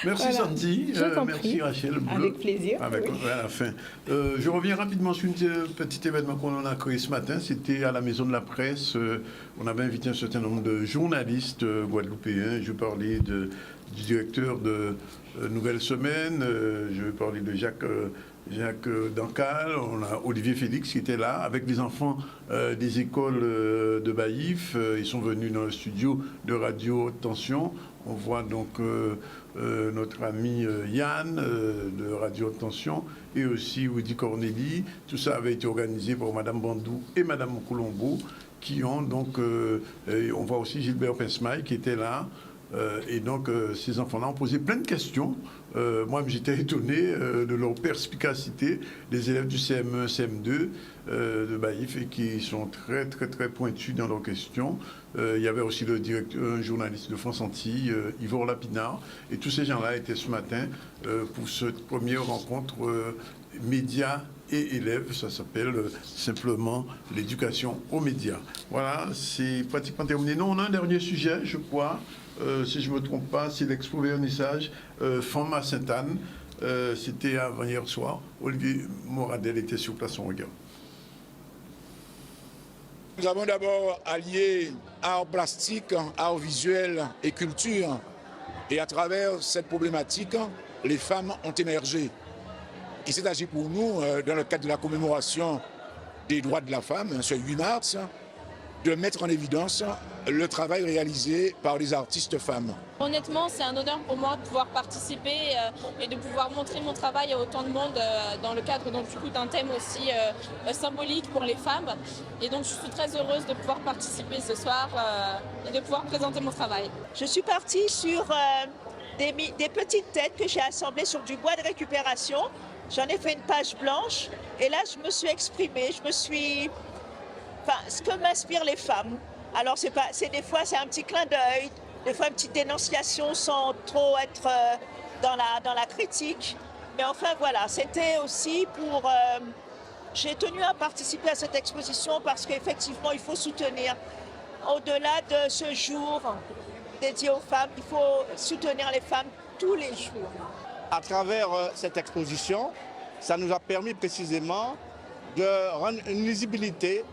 Merci voilà. Sandy. Merci Rachel. Bleu. Avec plaisir. À la fin. Je reviens rapidement sur un petit événement qu'on a créé ce matin. C'était à la Maison de la Presse. On avait invité un certain nombre de journalistes guadeloupéens. Je parlais du directeur de Nouvelle Semaine. Je vais parler de Jacques Jacques Dancal, on a Olivier Félix qui était là, avec les enfants des écoles de Baïf. Ils sont venus dans le studio de Radio Haute Tension. On voit donc notre ami Yann de Radio Haute Tension et aussi Woody Corneli. Tout ça avait été organisé par Madame Bandou et Madame Colombo qui ont donc... on voit aussi Gilbert Pensmail qui était là. Et donc, ces enfants-là ont posé plein de questions. Moi, j'étais étonné de leur perspicacité, des élèves du CM1, CM2 de Baïf, et qui sont très, très, très pointus dans leurs questions. Il y avait aussi le directeur, un journaliste de France Antilles, Yvon Lapinard, et tous ces gens-là étaient ce matin pour cette première rencontre médias et élèves. Ça s'appelle simplement l'éducation aux médias. Voilà, c'est pratiquement terminé. Non, on a un dernier sujet, je crois. Si je ne me trompe pas, c'est l'expo vernissage Femmes à Sainte-Anne. C'était avant-hier soir. Olivier Moradel était sur place, on regarde. Nous avons d'abord allié art plastique, art visuel et culture. Et à travers cette problématique, les femmes ont émergé. Il s'est agi pour nous, dans le cadre de la commémoration des droits de la femme, ce 8 mars, de mettre en évidence le travail réalisé par les artistes femmes. Honnêtement, c'est un honneur pour moi de pouvoir participer et de pouvoir montrer mon travail à autant de monde dans le cadre d'un thème aussi symbolique pour les femmes. Et donc je suis très heureuse de pouvoir participer ce soir et de pouvoir présenter mon travail. Je suis partie sur des petites têtes que j'ai assemblées sur du bois de récupération. J'en ai fait une page blanche et là je me suis exprimée, ce que m'inspirent les femmes. Alors des fois c'est un petit clin d'œil, des fois une petite dénonciation sans trop être dans la critique. Mais enfin voilà, c'était aussi pour... j'ai tenu à participer à cette exposition parce qu'effectivement il faut soutenir. Au-delà de ce jour dédié aux femmes, il faut soutenir les femmes tous les jours. À travers cette exposition, ça nous a permis précisément de rendre une lisibilité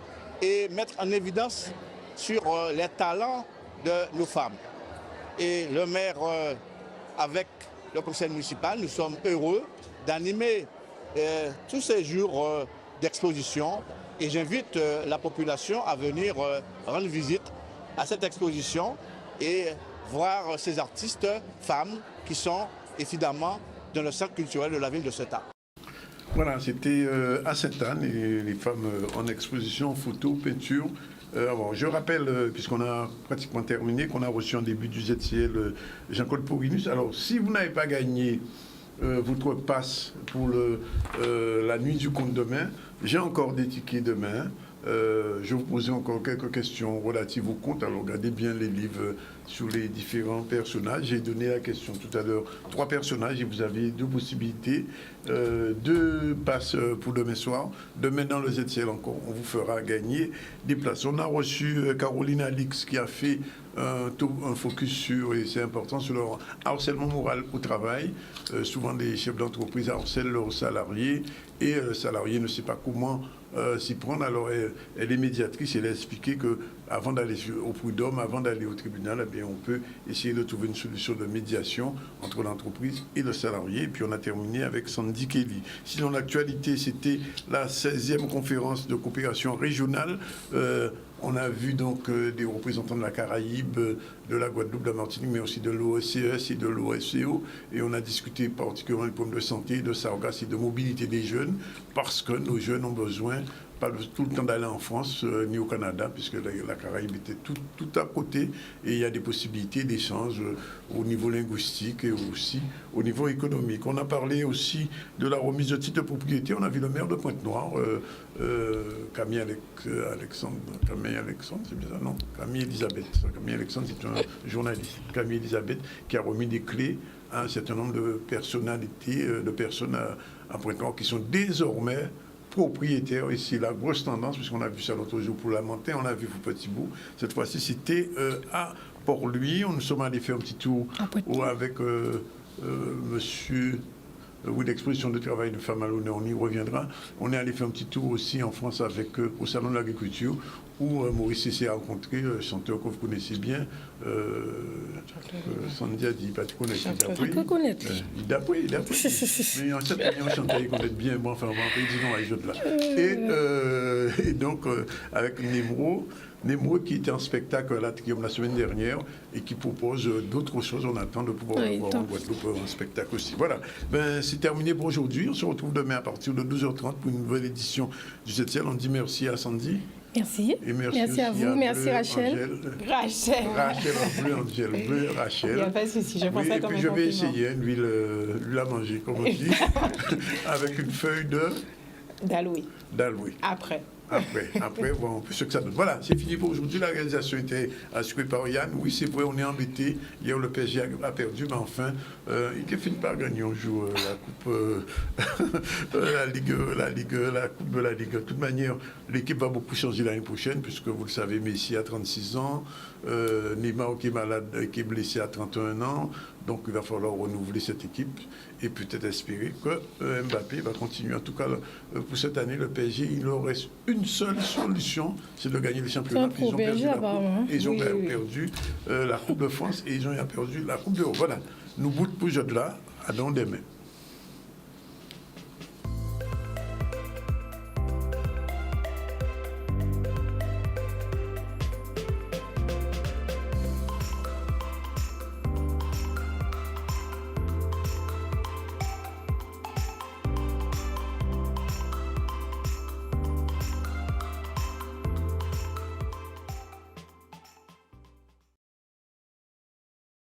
et mettre en évidence sur les talents de nos femmes. Et le maire, avec le conseil municipal, nous sommes heureux d'animer tous ces jours d'exposition et j'invite la population à venir rendre visite à cette exposition et voir ces artistes femmes qui sont évidemment dans le centre culturel de la ville de Sainte-Anne. Voilà, c'était à Sainte-Anne et les femmes en exposition, photo, peinture. Je rappelle, puisqu'on a pratiquement terminé, qu'on a reçu en début du ZCL Jean-Claude Pourinus. Alors, si vous n'avez pas gagné votre passe pour la nuit du conte demain, j'ai encore des tickets demain. Je vais vous poser encore quelques questions relatives au conte. Alors, regardez bien les livres sur les différents personnages. J'ai donné la question tout à l'heure. 3 personnages et vous avez 2 possibilités. 2 passes pour demain soir. Demain, dans le ZCL encore, on vous fera gagner des places. On a reçu Caroline Alix qui a fait un focus sur, et c'est important, sur le harcèlement moral au travail. Souvent, des chefs d'entreprise harcèlent leurs salariés et le salarié ne sait pas comment s'y prendre. Alors, elle est médiatrice, elle a expliqué qu'avant d'aller au prud'homme, avant d'aller au tribunal, eh bien, on peut essayer de trouver une solution de médiation entre l'entreprise et le salarié. Et puis, on a terminé avec Sandy Kelly. Sinon, l'actualité, c'était la 16e conférence de coopération régionale. On a vu donc des représentants de la Caraïbe, de la Guadeloupe, de la Martinique, mais aussi de l'OSCE et de l'OSCO. Et on a discuté particulièrement des problèmes de santé, de sargasses et de mobilité des jeunes, parce que nos jeunes ont besoin, pas tout le temps d'aller en France ni au Canada, puisque la Caraïbe était tout à côté. Et il y a des possibilités d'échange au niveau linguistique et aussi au niveau économique. On a parlé aussi de la remise de titres de propriété. On a vu le maire de Pointe-Noire, Camille Alexandre, c'est bien ça, non, Camille Elisabeth. Camille Alexandre, c'est un journaliste. Camille Elisabeth qui a remis des clés à un certain nombre de personnalités, de personnes à Pointe-Noire qui sont désormais propriétaires. Et c'est la grosse tendance, puisqu'on a vu ça l'autre jour pour Lamentin, on a vu pour Petit-Bout. Cette fois-ci, c'était à Port-Louis. Nous sommes allés faire un petit tour avec monsieur... Oui, l'exposition de travail de femmes à l'honneur, on y reviendra. On est allé faire un petit tour aussi en France avec au Salon de l'Agriculture, où Maurice Cessé a rencontré un chanteur que vous connaissez bien, Sandia dit, pas tu connais, D'après. Mais en fait, il y a un chanteur qui connaît bien, bon, enfin, on va dire non à les autres là. Et donc, avec Nemro qui était en spectacle à l'Atrium la semaine dernière et qui propose d'autres choses. On attend de pouvoir voir en Guadeloupe un spectacle aussi. Voilà, c'est terminé pour aujourd'hui. On se retrouve demain à partir de 12h30 pour une nouvelle édition du 7 ciel. On dit merci à Sandy. Merci. Et merci à vous. Merci Rachel. Rachel en bleu, Angèle. Bleu, Rachel. Il n'y a pas de souci, je pensais comme un compliment. Et puis je vais essayer une huile à manger, comme on dit, avec une feuille d'aloe. Après, bon, ce que ça donne. Voilà, c'est fini pour aujourd'hui. La réalisation était assurée par Yann. Oui, c'est vrai, on est embêté. Hier, le PSG a perdu, mais enfin, il a fini par gagner un jour la Coupe, la Coupe de la Ligue. De toute manière, l'équipe va beaucoup changer l'année prochaine, puisque vous le savez, Messi a 36 ans, Neymar qui est malade, qui est blessé à 31 ans. Donc, il va falloir renouveler cette équipe et peut-être espérer que Mbappé va continuer. En tout cas, pour cette année, le PSG, il leur reste une seule solution, c'est de gagner le championnat. Ils ont perdu la Coupe de France et ils ont perdu la Coupe d'Europe. Voilà, nous bout pour là, à dans demain.